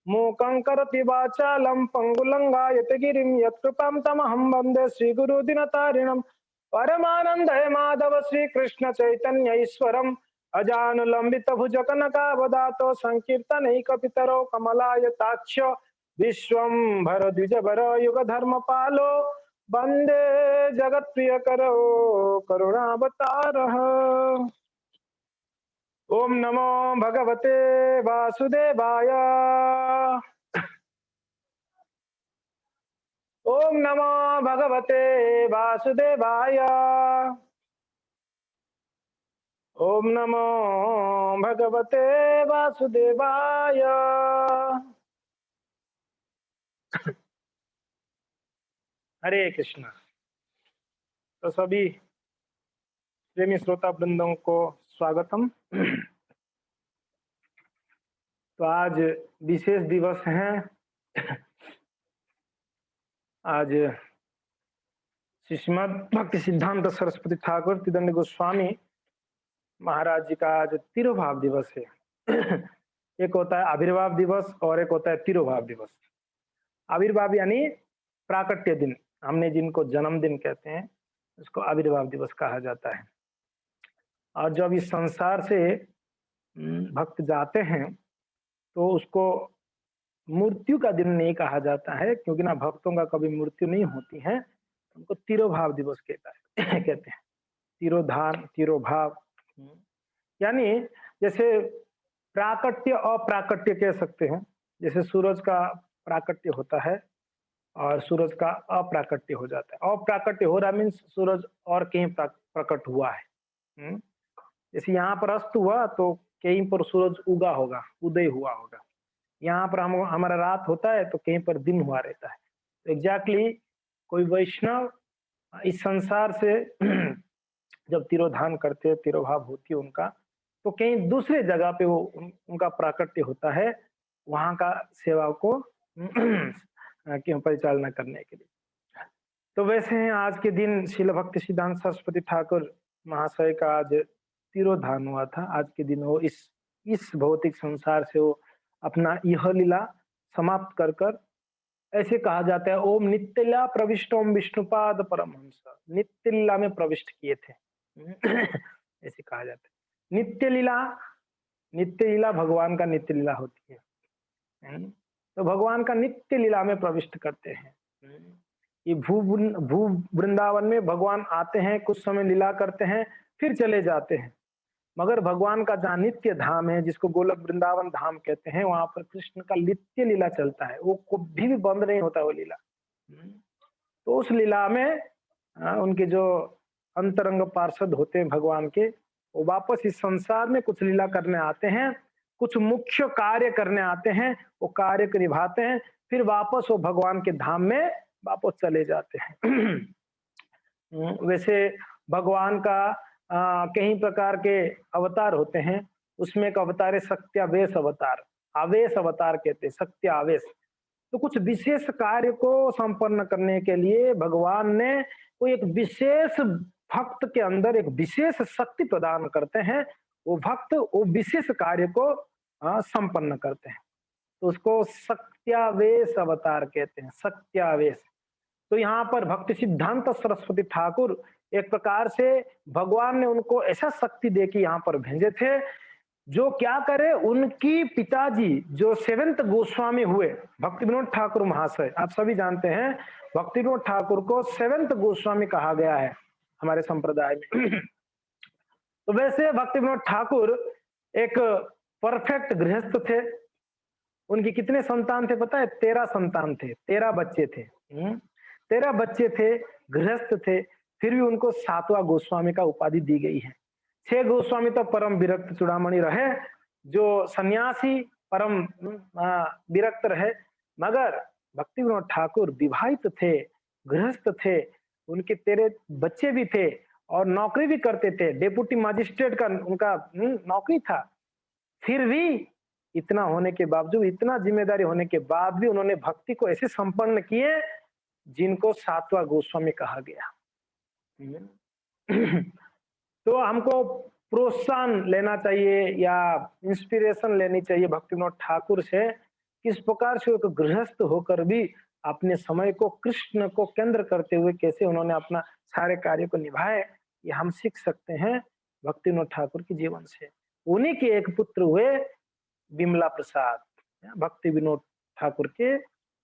मूकं करोति वाचालं पङ्गुलङ्घयते गिरिं यत्कृपां तमहं वन्दे श्रीगुरुदिनतारिणं परमानन्दे माधव श्रीकृष्ण चैतन्य ईश्वरम् अजानुलम्बितभुजगनकावदातो संकीर्तनैकपितरो कमलायताक्ष विश्वम्भर द्विजवर युगधर्मपालो वन्दे जगत्प्रियकरो करुणावतारः। ओम नमो भगवते वासुदेवाय। ओम नमो भगवते वासुदेवाय। ओम नमो भगवते वासुदेवाय। हरे कृष्णा। तो सभी प्रेमी श्रोता वृंदों को स्वागतम। तो आज विशेष दिवस है। आज श्रीमद् भक्ति सिद्धांत सरस्वती ठाकुर त्रिदंड गोस्वामी महाराज जी का आज तिरुभाव दिवस है। एक होता है आविर्भाव दिवस और एक होता है तिरुभाव दिवस। आविर्भाव यानी प्राकट्य दिन, हमने जिनको जन्मदिन कहते हैं उसको आविर्भाव दिवस कहा जाता है। और जब इस संसार से भक्त जाते हैं तो उसको मृत्यु का दिन नहीं कहा जाता है, क्योंकि ना भक्तों का कभी मृत्यु नहीं होती है। उनको तिरोभाव दिवस कहते हैं। तिरोधान, तिरोभाव यानी जैसे प्राकट्य अप्राकट्य कह सकते हैं। जैसे सूरज का प्राकट्य होता है और सूरज का अप्राकट्य हो जाता है। अप्राकट्य हो रहा मीन्स सूरज और कहीं प्रकट हुआ है। जैसे यहाँ पर अस्त हुआ तो कहीं पर सूरज उगा होगा, उदय हुआ होगा। यहाँ पर हमारा रात होता है तो कहीं पर दिन हुआ रहता है। तो एग्जैक्टली कोई वैष्णव इस संसार से जब तिरोधान करते हैं, तिरोभाव होती है उनका, तो कहीं दूसरे जगह पे वो उनका प्राकट्य होता है, वहां का सेवा को क्यों परिचालना करने के लिए। तो वैसे हैं आज के दिन श्रील भक्ति सिद्धांत सरस्वती ठाकुर महाशय का आज तिरोधान हुआ था। आज के दिन वो इस भौतिक संसार से वो अपना यह लीला समाप्त कर ऐसे कहा जाता है, ओम नित्य लीला प्रविष्ट ओम विष्णुपाद परमहंस। नित्य लीला में प्रविष्ट किए थे ऐसे कहा जाता है। नित्य लीला भगवान का नित्य लीला होती है। तो भगवान का नित्य लीला में प्रविष्ट करते हैं। ये भू वृंदावन में भगवान आते हैं, कुछ समय लीला करते हैं, फिर चले जाते हैं। मगर भगवान का जहाँ नित्य धाम है, जिसको गोलक वृंदावन धाम कहते हैं, वहां पर कृष्ण का नित्य लीला चलता है। वो कभी भी बंद नहीं होता वो लीला। तो उस लीला में उनके जो अंतरंग पार्षद होते हैं भगवान के, वो वापस इस संसार में कुछ लीला करने आते हैं, कुछ मुख्य कार्य करने आते हैं, वो कार्य को निभाते हैं, फिर वापस वो भगवान के धाम में वापस चले जाते हैं। वैसे भगवान का कई प्रकार के अवतार होते हैं। उसमें एक अवतार है सत्यावेश अवतार, आवेश अवतार कहते हैं, सत्यावेश। तो कुछ विशेष कार्य को संपन्न करने के लिए भगवान ने कोई एक विशेष भक्त के अंदर एक विशेष शक्ति प्रदान करते हैं। वो भक्त वो विशेष कार्य को संपन्न करते हैं, तो उसको सत्यावेश अवतार कहते हैं, सत्यावेश। तो यहाँ पर भक्ति सिद्धांत सरस्वती ठाकुर एक प्रकार से भगवान ने उनको ऐसा शक्ति दे के यहाँ पर भेजे थे, जो क्या करे, उनकी पिताजी जो सेवेंथ गोस्वामी हुए भक्ति विनोद ठाकुर महाशय, आप सभी जानते हैं भक्ति विनोद ठाकुर को सेवेंथ गोस्वामी कहा गया है हमारे संप्रदाय में। तो वैसे भक्ति विनोद ठाकुर एक परफेक्ट गृहस्थ थे। उनकी कितने संतान थे पता है? 13 संतान थे, 13 बच्चे थे। 13 बच्चे थे, गृहस्थ थे, फिर भी उनको 7वां गोस्वामी का उपाधि दी गई है। 6 गोस्वामी तो परम विरक्त चूड़ामणि रहे, जो सन्यासी परम विरक्त रहे। मगर भक्ति विनोद ठाकुर विवाहित थे, गृहस्थ थे, उनके 13 बच्चे भी थे और नौकरी भी करते थे। डेप्यूटी मजिस्ट्रेट का उनका नौकरी था। फिर भी इतना होने के बावजूद, इतना जिम्मेदारी होने के बाद भी उन्होंने भक्ति को ऐसे संपन्न किए जिनको 7वां गोस्वामी कहा गया। तो हमको प्रोत्साहन लेना चाहिए या इंस्पिरेशन लेनी चाहिए भक्ति विनोद ठाकुर से, किस प्रकार से एक गृहस्थ होकर भी अपने समय को कृष्ण को केंद्र करते हुए कैसे उन्होंने अपना सारे कार्य को निभाए, ये हम सीख सकते हैं भक्ति विनोद ठाकुर के जीवन से। उन्हीं के एक पुत्र हुए विमला प्रसाद, भक्ति विनोद ठाकुर के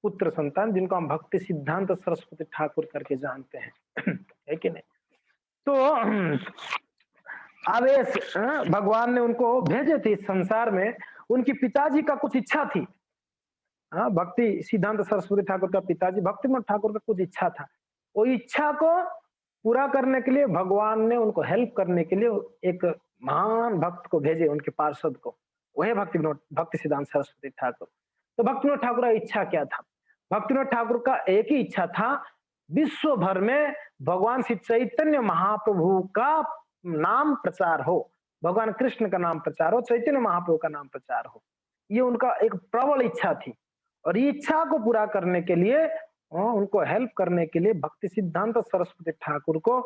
पुत्र संतान, जिनको हम भक्ति सिद्धांत सरस्वती ठाकुर करके जानते हैं। है कि नहीं? तो आवेश भगवान ने उनको भेजे थे इस संसार में। उनकी पिताजी का कुछ इच्छा थी, भक्ति सिद्धांत सरस्वती ठाकुर का पिताजी भक्ति विनोद ठाकुर का कुछ इच्छा था। वो इच्छा को पूरा करने के लिए भगवान ने उनको हेल्प करने के लिए एक महान भक्त को भेजे, उनके पार्षद को, वही भक्ति सिद्धांत सरस्वती ठाकुर। तो भक्ति विनोद ठाकुर का इच्छा क्या था? भक्ति विनोद ठाकुर का एक ही इच्छा था, विश्व भर में भगवान श्री चैतन्य महाप्रभु का नाम प्रचार हो, भगवान कृष्ण का नाम प्रचार हो, चैतन्य महाप्रभु का नाम प्रचार हो। ये उनका एक प्रबल इच्छा थी, और ये इच्छा को पूरा करने के लिए उनको हेल्प करने के लिए भक्ति सिद्धांत सरस्वती ठाकुर को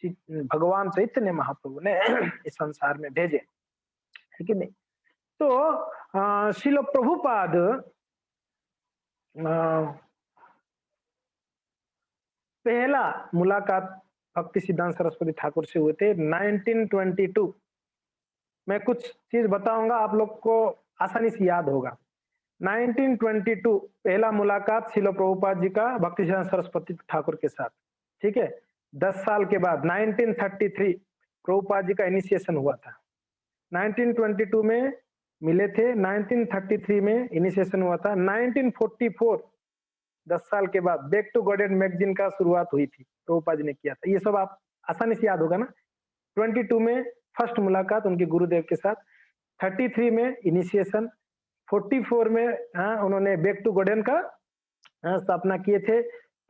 भगवान चैतन्य महाप्रभु ने इस संसार में भेजे, है कि नहीं? तो श्रील प्रभुपाद पहला मुलाकात भक्ति सिद्धांत सरस्वती ठाकुर से हुए थे 1922। मैं कुछ चीज बताऊंगा, आप लोग को आसानी से याद होगा। 1922 पहला मुलाकात श्रील प्रभुपाद जी का भक्ति सिद्धांत सरस्वती ठाकुर के साथ, ठीक है। 10 साल के बाद 1933 प्रभुपाद जी का इनिशिएशन हुआ था। 1922 में मिले थे, 1933 में इनिशिएशन हुआ था। 1944 10 साल के बाद back to Godhead magazine का शुरुआत हुई थी, प्रभुपाद जी ने किया था। ये सब आप आसानी से याद होगा ना। 22 में फर्स्ट मुलाकात उनके गुरुदेव के साथ, 33 में इनिशिएशन, 44 में उन्होंने बैक टू गॉडेन का स्थापना किए थे।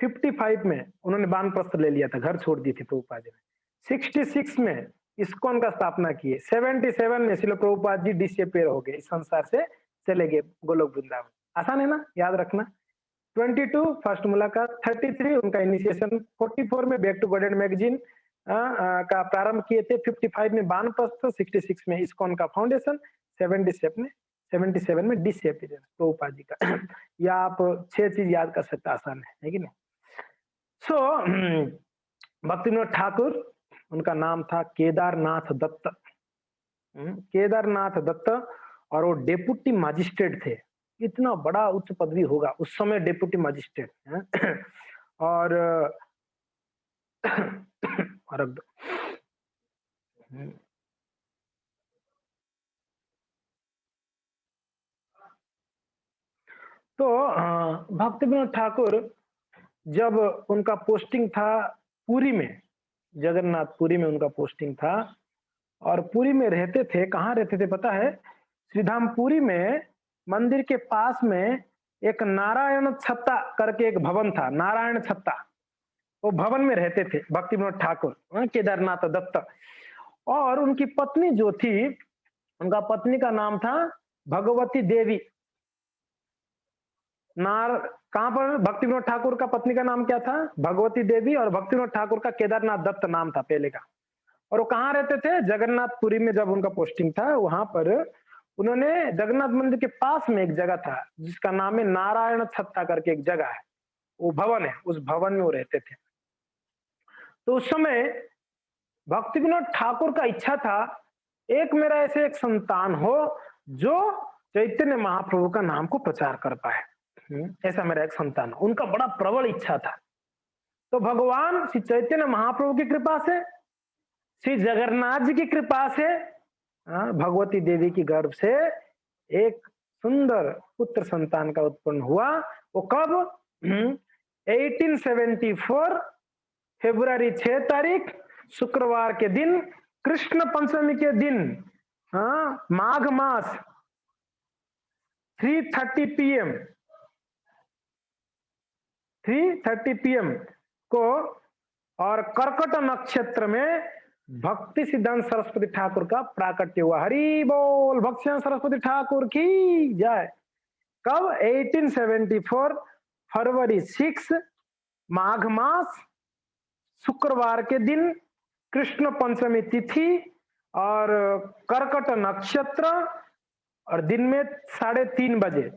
55 में उन्होंने वानप्रस्थ ले लिया था, घर छोड़ दी थी प्रभुपाद जी ने। 66 में इस्कॉन का स्थापना किए। 77 में श्रील प्रभुपाद जी डिसअपियर हो गए, इस संसार से चले गए गोलोक वृंदावन। आसान है ना याद रखना। 22 फर्स्ट मुलाकात, 33 उनका इनिशिएशन, 44 में back to Godhead magazine का प्रारंभ किए थे, 55 में वानप्रस्थ, 66 में इस्कॉन का फाउंडेशन, 77 में डिसअपियरेंस प्रभुपाद जी का। या आप 6 चीज याद कर सकते, आसान है कि नहीं? सो भक्ति विनोद ठाकुर, उनका नाम था केदारनाथ दत्त। केदारनाथ दत्त, और वो डेप्यूटी मजिस्ट्रेट थे। इतना बड़ा उच्च पदवी होगा उस समय, डेप्यूटी मजिस्ट्रेट। और तो भक्ति विनोद ठाकुर जब उनका पोस्टिंग था पुरी में, जगन्नाथपुरी में उनका पोस्टिंग था, और पुरी में रहते थे। कहाँ रहते थे पता है? श्रीधामपुरी में मंदिर के पास में एक नारायण छत्ता करके एक भवन था, नारायण छत्ता। वो भवन में रहते थे भक्ति विनोद ठाकुर, केदारनाथ दत्त। और उनकी पत्नी जो थी, उनका पत्नी का नाम था भगवती देवी। कहां पर भक्ति विनोद ठाकुर का पत्नी का नाम क्या था? भगवती देवी। और भक्ति विनोद ठाकुर का केदारनाथ दत्त नाम था पहले का। और वो कहाँ रहते थे? जगन्नाथपुरी में जब उनका पोस्टिंग था, वहां पर उन्होंने जगन्नाथ मंदिर के पास में एक जगह था जिसका नाम है नारायण छत्ता करके एक जगह है, वो भवन है, उस भवन में वो रहते थे। तो उस समय भक्ति विनोद ठाकुर का इच्छा था, एक मेरा ऐसे एक संतान हो जो चैतन्य महाप्रभु का नाम को प्रचार कर पाए, ऐसा मेरा एक संतान। उनका बड़ा प्रबल इच्छा था। तो भगवान श्री चैतन्य महाप्रभु की कृपा से, श्री जगन्नाथ जी की कृपा से, भगवती देवी की गर्भ से एक सुंदर पुत्र संतान का उत्पन्न हुआ। वो कब? 1874 फरवरी 6 तारीख शुक्रवार के दिन, कृष्ण पंचमी के दिन, माघ मास 3:30 PM 3:30 PM को, और कर्कट नक्षत्र में भक्ति सिद्धांत सरस्वती ठाकुर का प्राकट्य हुआ। हरि बोल, भक्ति सिद्धांत सरस्वती ठाकुर की जय। कब? 1874 फरवरी 6 माघ मास शुक्रवार के दिन, कृष्ण पंचमी तिथि, और कर्कट नक्षत्र, और दिन में 3:30 बजे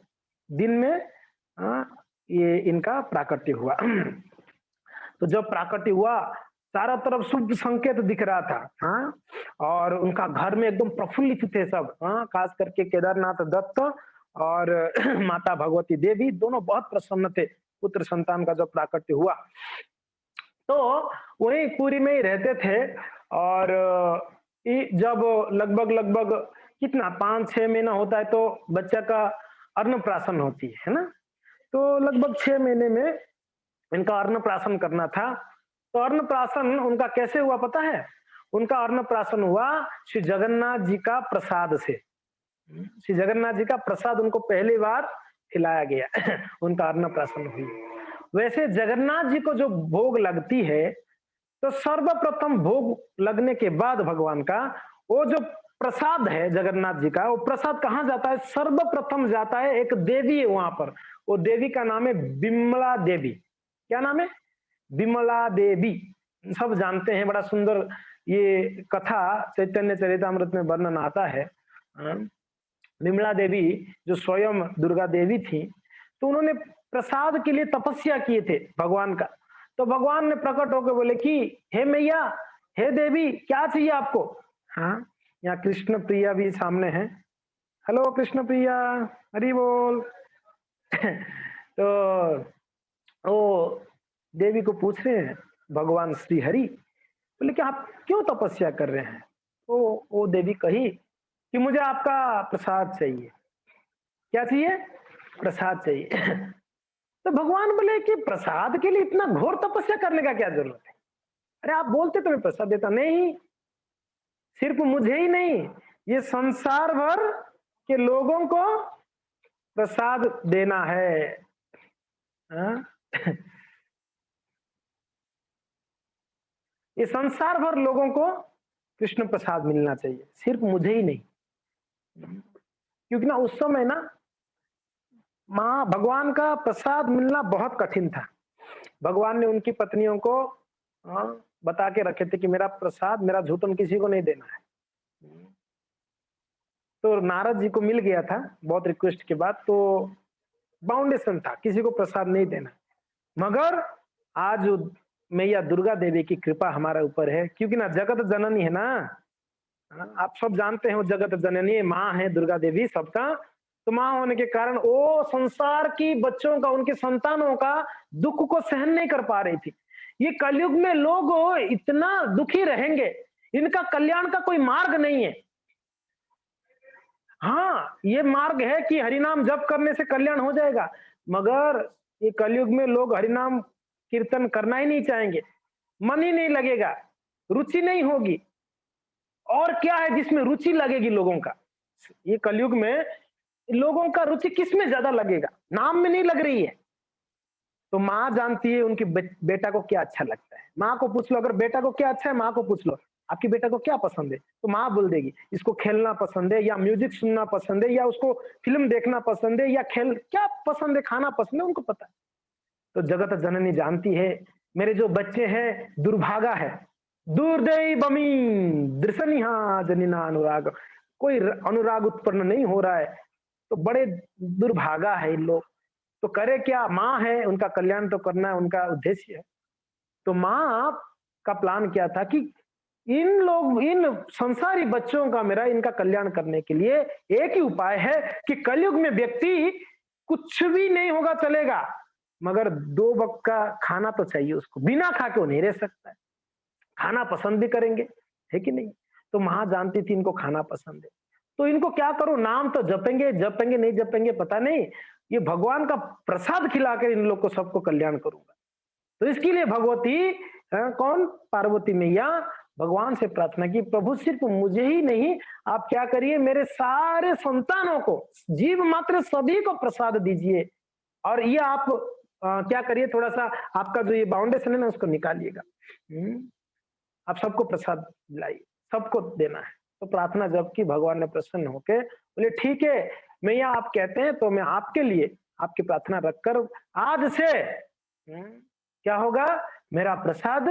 दिन में ये इनका प्राकट्य हुआ। तो जब प्राकट्य हुआ, चारों तरफ शुभ संकेत दिख रहा था, हाँ, और उनका घर में एकदम प्रफुल्लित थे सब, हाँ, खास करके केदारनाथ दत्त और माता भगवती देवी दोनों बहुत प्रसन्न थे पुत्र संतान का जब प्राकट्य हुआ। तो वहीं पुरी में ही रहते थे और जब लगभग लगभग कितना 5-6 महीना होता है तो बच्चा का अन्नप्राशन होती है ना? तो लगभग 6 महीने में इनका अन्नप्राशन करना था। तो अन्नप्राशन उनका कैसे हुआ पता है? उनका अन्नप्राशन हुआ श्री जगन्नाथ जी का प्रसाद से। श्री जगन्नाथ जी का प्रसाद उनको पहली बार खिलाया गया। उनका अन्नप्राशन हुई। वैसे जगन्नाथ जी को जो भोग लगती है, तो सर्वप्रथम भोग लगने के बाद भगवान का वो जो प्रसाद है जगन्नाथ जी का, वो प्रसाद कहाँ जाता है? सर्वप्रथम जाता है, एक देवी है वहां पर, वो देवी का नाम है बिमला देवी। क्या नाम है? बिमला देवी। सब जानते हैं, बड़ा सुंदर ये कथा चैतन्य चरितामृत में वर्णन आता है। बिमला देवी जो स्वयं दुर्गा देवी थी, तो उन्होंने प्रसाद के लिए तपस्या किए थे भगवान का। तो भगवान ने प्रकट होकर बोले कि हे मैया, हे देवी, क्या चाहिए आपको? हाँ, यहाँ कृष्ण प्रिया भी सामने है। हेलो कृष्ण प्रिया, हरि बोल। तो वो देवी को पूछ रहे हैं भगवान श्री हरि, बोले कि आप क्यों तपस्या कर रहे हैं? तो वो देवी कही कि मुझे आपका प्रसाद चाहिए। क्या चाहिए? प्रसाद चाहिए। तो भगवान बोले कि प्रसाद के लिए इतना घोर तपस्या करने का क्या जरूरत है? अरे आप बोलते तो मैं प्रसाद देता। नहीं, सिर्फ मुझे ही नहीं, ये संसार भर के लोगों को प्रसाद देना है। हाँ? ये संसार भर लोगों को कृष्ण प्रसाद मिलना चाहिए, सिर्फ मुझे ही नहीं। क्योंकि ना उस समय ना माँ भगवान का प्रसाद मिलना बहुत कठिन था। भगवान ने उनकी पत्नियों को बता के रखे थे कि मेरा प्रसाद, मेरा झूठन किसी को नहीं देना है। तो नारद जी को मिल गया था बहुत रिक्वेस्ट के बाद, तो बाउंडेशन था, किसी को प्रसाद नहीं देना। मगर आज मैया दुर्गा देवी की कृपा हमारे ऊपर है, क्योंकि ना जगत जननी है ना, आप सब जानते हैं वो जगत जननी है, माँ है दुर्गा देवी सबका। तो माँ होने के कारण वो संसार की बच्चों का, उनके संतानों का दुख को सहन नहीं कर पा रही थी। ये कलयुग में लोग इतना दुखी रहेंगे, इनका कल्याण का कोई मार्ग नहीं है। हाँ, ये मार्ग है कि हरिनाम जप करने से कल्याण हो जाएगा, मगर ये कलयुग में लोग हरिनाम कीर्तन करना ही नहीं चाहेंगे, मन ही नहीं लगेगा, रुचि नहीं होगी। और क्या है जिसमें रुचि लगेगी लोगों का? ये कलयुग में लोगों का रुचि किसमें ज्यादा लगेगा? नाम में नहीं लग रही है। तो माँ जानती है उनके बेटा को क्या अच्छा लगता है। माँ को पूछ लो, अगर बेटा को क्या अच्छा है, माँ को पूछ लो आपके बेटा को क्या पसंद है, तो माँ बोल देगी इसको खेलना पसंद है, या म्यूजिक सुनना पसंद है, या उसको फिल्म देखना पसंद है, या खेल क्या पसंद है, खाना पसंद है, उनको पता है। तो जगत जननी जानती है मेरे जो बच्चे हैं दुर्भागा है, दुर्दैवमी दृशनिहा जनिना अनुराग, कोई अनुराग उत्पन्न नहीं हो रहा है, तो बड़े दुर्भागा है इन लोग। तो करे क्या? माँ है, उनका कल्याण तो करना उनका उद्देश्य है। तो माँ का प्लान क्या था कि इन संसारी बच्चों का, मेरा इनका कल्याण करने के लिए एक ही उपाय है कि कलयुग में व्यक्ति कुछ भी नहीं होगा चलेगा, मगर 2 वक्त का खाना तो चाहिए उसको, बिना खा के वो नहीं रह सकता है। खाना पसंद भी करेंगे, है कि नहीं? तो माँ जानती थी इनको खाना पसंद है, तो इनको क्या करो, नाम तो जपेंगे, जपेंगे नहीं जपेंगे पता नहीं, ये भगवान का प्रसाद खिलाकर इन लोग को सबको कल्याण करूंगा। तो इसके लिए भगवती कौन? पार्वती मैया भगवान से प्रार्थना की, प्रभु सिर्फ मुझे ही नहीं, आप क्या करिए मेरे सारे संतानों को, जीव मात्र सभी को प्रसाद दीजिए। और ये आप क्या करिए, थोड़ा सा आपका जो ये बाउंडेशन है ना उसको निकालिएगा। आप सबको प्रसाद दिलाइए, सबको देना है। तो प्रार्थना जब की, भगवान ने प्रसन्न होके बोले ठीक है मैया, आप कहते हैं तो मैं आपके लिए आपकी प्रार्थना रखकर आज से क्या होगा, मेरा प्रसाद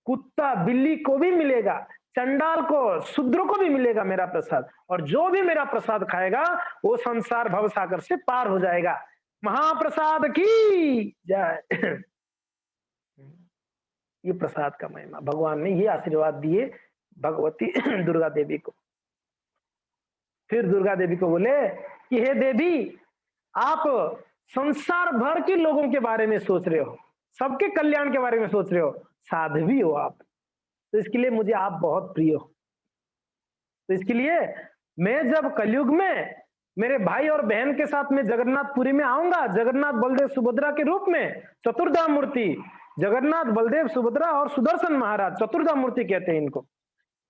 कुत्ता बिल्ली को भी मिलेगा, चंडाल को, शूद्र को भी मिलेगा मेरा प्रसाद, और जो भी मेरा प्रसाद खाएगा वो संसार भवसागर से पार हो जाएगा। महाप्रसाद की जय। ये प्रसाद का महिमा, भगवान ने ये आशीर्वाद दिए भगवती दुर्गा देवी को। फिर दुर्गा देवी को बोले कि हे देवी, आप संसार भर के लोगों के बारे में सोच रहे हो, सबके कल्याण के बारे में सोच रहे हो, साध्वी हो आप, तो इसके लिए मुझे आप बहुत प्रिय हो। तो इसके लिए मैं जब कलयुग में मेरे भाई और बहन के साथ में जगन्नाथपुरी में आऊंगा, जगन्नाथ बलदेव सुभद्रा के रूप में, चतुर्धा मूर्ति, जगन्नाथ बलदेव सुभद्रा और सुदर्शन महाराज, चतुर्धा मूर्ति कहते हैं इनको।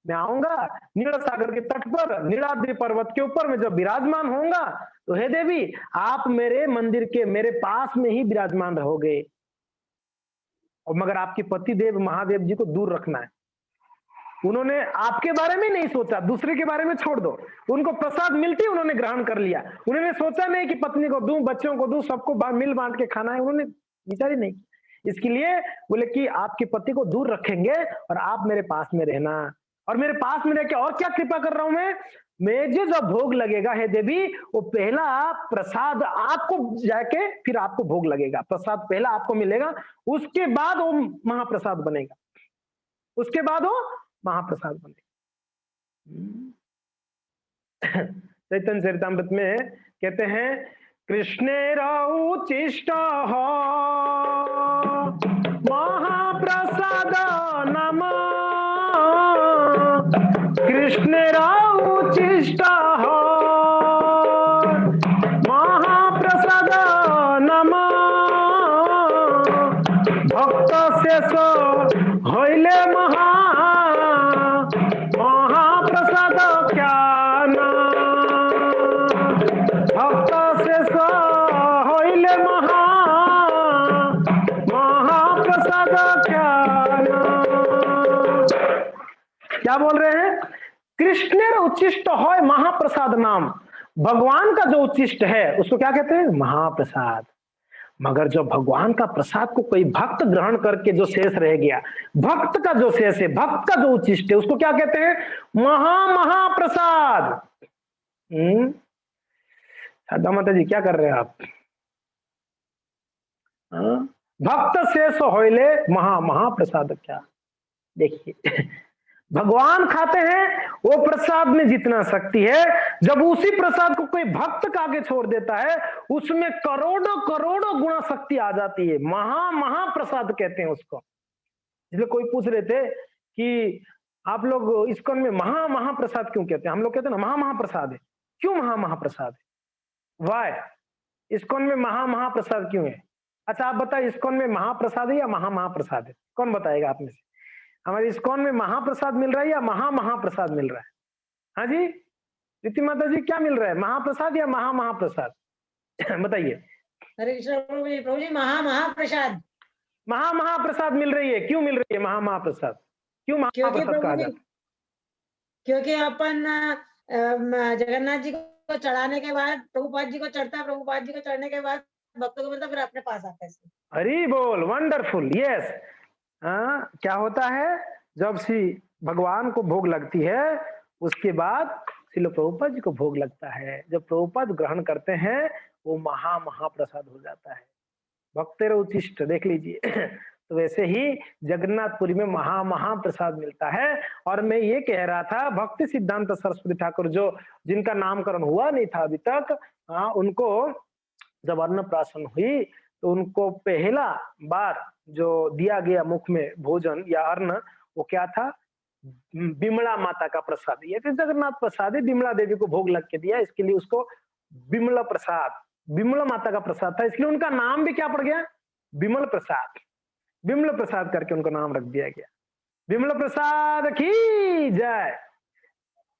मैं आऊंगा नील सागर के तट पर, नीलाद्रि पर्वत के ऊपर में जब विराजमान होऊंगा, तो हे देवी, आप मेरे मंदिर के मेरे पास में ही विराजमान रहोगे। और मगर आपके पति देव महादेव जी को दूर रखना है। उन्होंने आपके बारे में नहीं सोचा, दूसरे के बारे में छोड़ दो। उनको प्रसाद मिलती उन्होंने ग्रहण कर लिया, उन्होंने सोचा नहीं कि पत्नी को दूं, बच्चों को दूं, सबको मिल बांट के खाना है, उन्होंने विचार ही नहीं। इसके लिए बोले कि आपके पति को दूर रखेंगे और आप मेरे पास में रहना। और मेरे पास में रह के और क्या कृपा कर रहा हूं मैं जो जब भोग लगेगा हे देवी, वो पहला प्रसाद आपको जाके फिर आपको भोग लगेगा, प्रसाद पहला आपको मिलेगा, उसके बाद वो महाप्रसाद बनेगा, उसके बाद वो महाप्रसाद बनेगा। चैतन्य चरितामृत में कहते हैं, कृष्णेरौचिष्ट महाप्रसाद नमः, कृष्णेरौचिष्ट महाप्रसाद नमः, भक्त शेष हইলে महा महाप्रसाद ज्ञान, भक्त शेष हইলে महा महाप्रसाद ज्ञान। क्या बोल रहे हैं? कृष्णेर उच्चिष्ट है महाप्रसाद नाम, भगवान का जो उच्चिष्ट है उसको क्या कहते हैं? महाप्रसाद। मगर जो भगवान का प्रसाद को कोई भक्त ग्रहण करके जो शेष रह गया, भक्त का जो शेष है, भक्त का जो उच्चिष्ट है, उसको क्या कहते हैं? महाप्रसाद। शारदा माता जी क्या कर रहे हैं आप? भक्त शेष होइले महाप्रसाद। क्या देखिए, भगवान खाते हैं, वो प्रसाद में जितना शक्ति है, जब उसी प्रसाद को कोई भक्त का आगे छोड़ देता है, उसमें करोड़ों करोड़ों गुना शक्ति आ जाती है। महाप्रसाद कहते हैं उसको। इसलिए कोई पूछ रहे थे कि आप लोग इस्कॉन में महाप्रसाद क्यों कहते हैं? हम लोग कहते हैं ना महाप्रसाद है। क्यों महाप्रसाद है? वाय इस्कॉन में महाप्रसाद क्यों है? अच्छा आप बताइए, इस्कॉन में महाप्रसाद है या महाप्रसाद है? कौन बताएगा आप में से? हमारे इस्कॉन में महाप्रसाद मिल रहा है या महाप्रसाद मिल रहा है? हाँ जी रीति माता जी, क्या मिल रहा है, महाप्रसाद या महाप्रसाद? बताइए। हरे कृष्ण प्रभु जी, महाप्रसाद। महाप्रसाद मिल रही है। क्यों मिल रही है महाप्रसाद? क्यों महाप्रसाद कहा जाता? क्योंकि अपन जगन्नाथ जी को चढ़ाने के बाद प्रभुपाद जी को चढ़ता है, प्रभुपाद जी को चढ़ने के बाद भक्तों को मिलता, फिर अपने पास आता है। हरि बोल, वंडरफुल, यस। क्या होता है, जब श्री भगवान को भोग लगती है, उसके बाद श्रील प्रभुपाद जी को भोग लगता है। जब प्रभुपाद ग्रहण करते हैं, वो महाप्रसाद हो जाता है। भक्तेर उच्चिष्ट देख लीजिए। तो वैसे ही जगन्नाथपुरी में महाप्रसाद मिलता है। और मैं ये कह रहा था, भक्ति सिद्धांत सरस्वती ठाकुर जो जिनका नामकरण हुआ नहीं था अभी तक, उनको जब अन्नप्राशन हुई तो उनको पहला बार जो दिया गया मुख में भोजन या अन्न, वो क्या था? बिमला माता का प्रसाद। ये तो जगन्नाथ प्रसाद है, बिमला देवी को भोग लग के दिया, इसके लिए उसको बिमला प्रसाद, बिमला माता का प्रसाद था, इसलिए उनका नाम भी क्या पड़ गया? बिमल प्रसाद। बिमल प्रसाद करके उनका नाम रख दिया गया। बिमल प्रसाद की जय।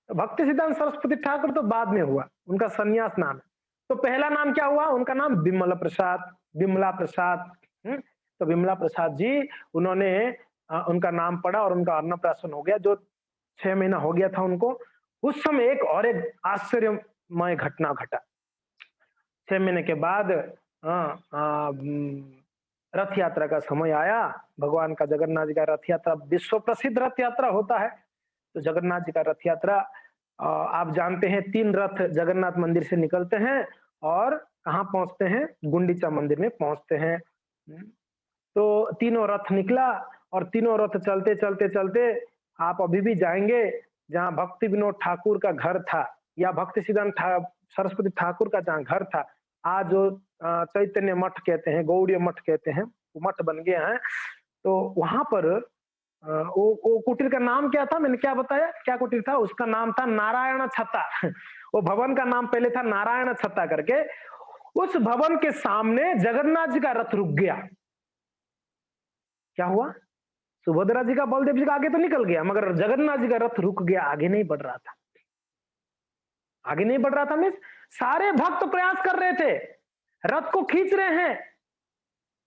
भक्ति सिद्धांत सरस्वती ठाकुर तो बाद में हुआ, उनका संन्यास नाम है। तो पहला नाम क्या हुआ उनका? नाम बिमला प्रसाद, बिमला प्रसाद। तो बिमला प्रसाद जी, उन्होंने उनका नाम पड़ा और उनका अन्नप्राशन हो गया। जो 6 महीना हो गया था उनको, उस समय एक आश्चर्यमय घटना घटा। 6 महीने के बाद रथ यात्रा का समय आया। भगवान का, जगन्नाथ जी का रथ यात्रा विश्व प्रसिद्ध रथ यात्रा होता है। तो जगन्नाथ जी का रथ यात्रा, आप जानते हैं 3 रथ जगन्नाथ मंदिर से निकलते हैं और कहाँ पहुंचते हैं? गुंडीचा मंदिर में पहुंचते हैं। तो तीनों रथ निकला और तीनों रथ चलते चलते चलते आप अभी भी जाएंगे जहाँ भक्ति विनोद ठाकुर का घर था या भक्ति सिद्धांत सरस्वती ठाकुर का जहाँ घर था, आज जो चैतन्य मठ कहते हैं, गौड़ीय मठ कहते हैं, वो मठ बन गया है। तो वहां पर वो कुटीर का नाम क्या था? मैंने क्या बताया? क्या कुटीर था? उसका नाम था नारायण छत्ता। वो भवन का नाम पहले था नारायण छत्ता करके। उस भवन के सामने जगन्नाथ जी का रथ रुक गया। क्या हुआ? सुभद्रा जी का, बलदेव जी का आगे तो निकल गया, मगर जगन्नाथ जी का रथ रुक गया, आगे नहीं बढ़ रहा था। आगे नहीं बढ़ रहा था मीन्स सारे भक्त प्रयास कर रहे थे, रथ को खींच रहे हैं,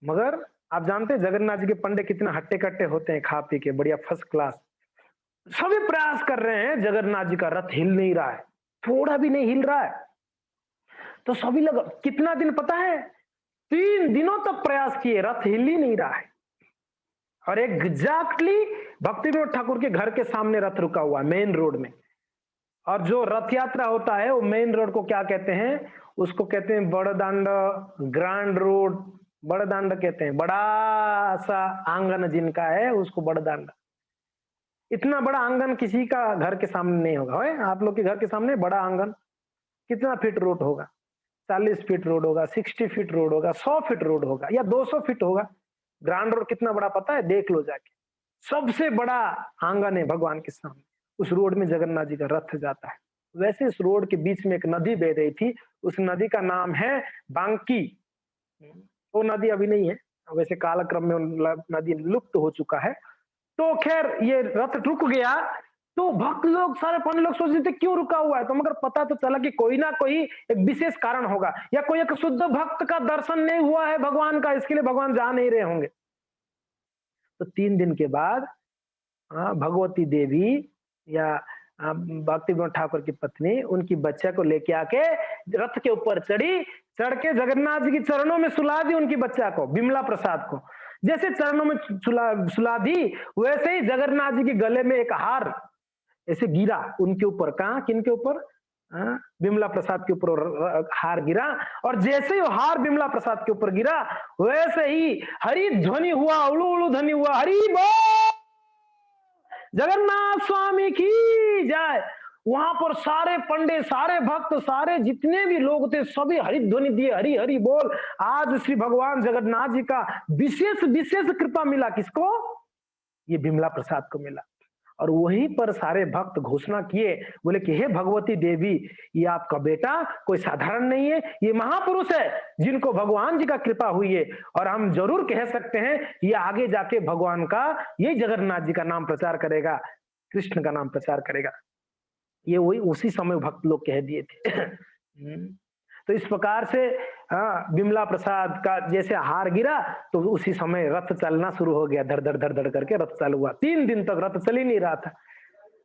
मगर आप जानते हैं जगन्नाथ जी के पंडे कितना हट्टे कट्टे होते हैं, खा पी के बढ़िया फर्स्ट क्लास। सभी प्रयास कर रहे हैं, जगन्नाथ जी का रथ हिल नहीं रहा है, थोड़ा भी नहीं हिल रहा है। तो सभी लोग कितना दिन पता है? 3 दिनों तक प्रयास किए, रथ हिल ही नहीं रहा है। और एग्जैक्टली भक्ति विनोद ठाकुर के घर के सामने रथ रुका हुआ है, मेन रोड में। और जो रथ यात्रा होता है वो मेन रोड को क्या कहते हैं? उसको कहते हैं बड़दांड, ग्रैंड रोड, बड़दांड कहते हैं। बड़ा सा आंगन जिनका है उसको बड़दांड। इतना बड़ा आंगन किसी का घर के सामने नहीं होगा। है आप लोग के घर के सामने बड़ा आंगन कितना फीट रोड होगा? 40 फीट रोड होगा, 60 फीट रोड होगा, 100 फीट रोड होगा या 200 फीट होगा। ग्रांड रोड कितना बड़ा पता है? देख लो जाके। सबसे बड़ा आंगन है भगवान के सामने। उस रोड में जगन्नाथ जी का रथ जाता है। वैसे इस रोड के बीच में एक नदी बह रही थी, उस नदी का नाम है बांकी। वो नदी अभी नहीं है, वैसे कालक्रम में नदी लुप्त हो चुका है। तो खैर ये रथ रुक गया, तो भक्त लोग सारे पंडित लोग सोच रहे थे क्यों रुका हुआ है, तो मगर पता तो चला कि कोई ना कोई एक विशेष कारण होगा, या कोई एक शुद्ध भक्त का दर्शन नहीं हुआ है भगवान का, इसके लिए भगवान जा नहीं रहे होंगे। तो 3 दिन के बाद भगवती देवी या भक्ति विनोद ठाकुर की पत्नी उनकी बच्चा को लेके आके रथ के ऊपर चढ़ी, चढ़ के जगन्नाथ जी के चरणों में सुला दी उनकी बच्चा को, बिमला प्रसाद को। जैसे चरणों में सुला दी, वैसे ही जगन्नाथ जी के गले में एक हार ऐसे गिरा उनके ऊपर। कहा? किनके ऊपर? बिमला प्रसाद के ऊपर हार गिरा। और जैसे ही हार बिमला प्रसाद के ऊपर गिरा, वैसे ही हरि ध्वनि हुआ, उलू उलू ध्वनि हुआ, हरि बोल, जगन्नाथ स्वामी की जय। वहां पर सारे पंडे, सारे भक्त, सारे जितने भी लोग थे सभी हरि ध्वनि दिए, हरि हरि बोल। आज श्री भगवान जगन्नाथ जी का विशेष विशेष कृपा मिला। किसको? ये बिमला प्रसाद को मिला। और वहीं पर सारे भक्त घोषणा किए, बोले कि हे भगवती देवी, ये आपका बेटा कोई साधारण नहीं है, ये महापुरुष है जिनको भगवान जी का कृपा हुई है। और हम जरूर कह सकते हैं ये आगे जाके भगवान का, ये जगन्नाथ जी का नाम प्रचार करेगा, कृष्ण का नाम प्रचार करेगा। ये वही उसी समय भक्त लोग कह दिए थे। तो इस प्रकार से बिमला प्रसाद का जैसे हार गिरा तो उसी समय रथ चलना शुरू हो गया, धड़ धड़ धड़ धड़ करके रथ चालू हुआ। 3 दिन तक रथ चल ही नहीं रहा था।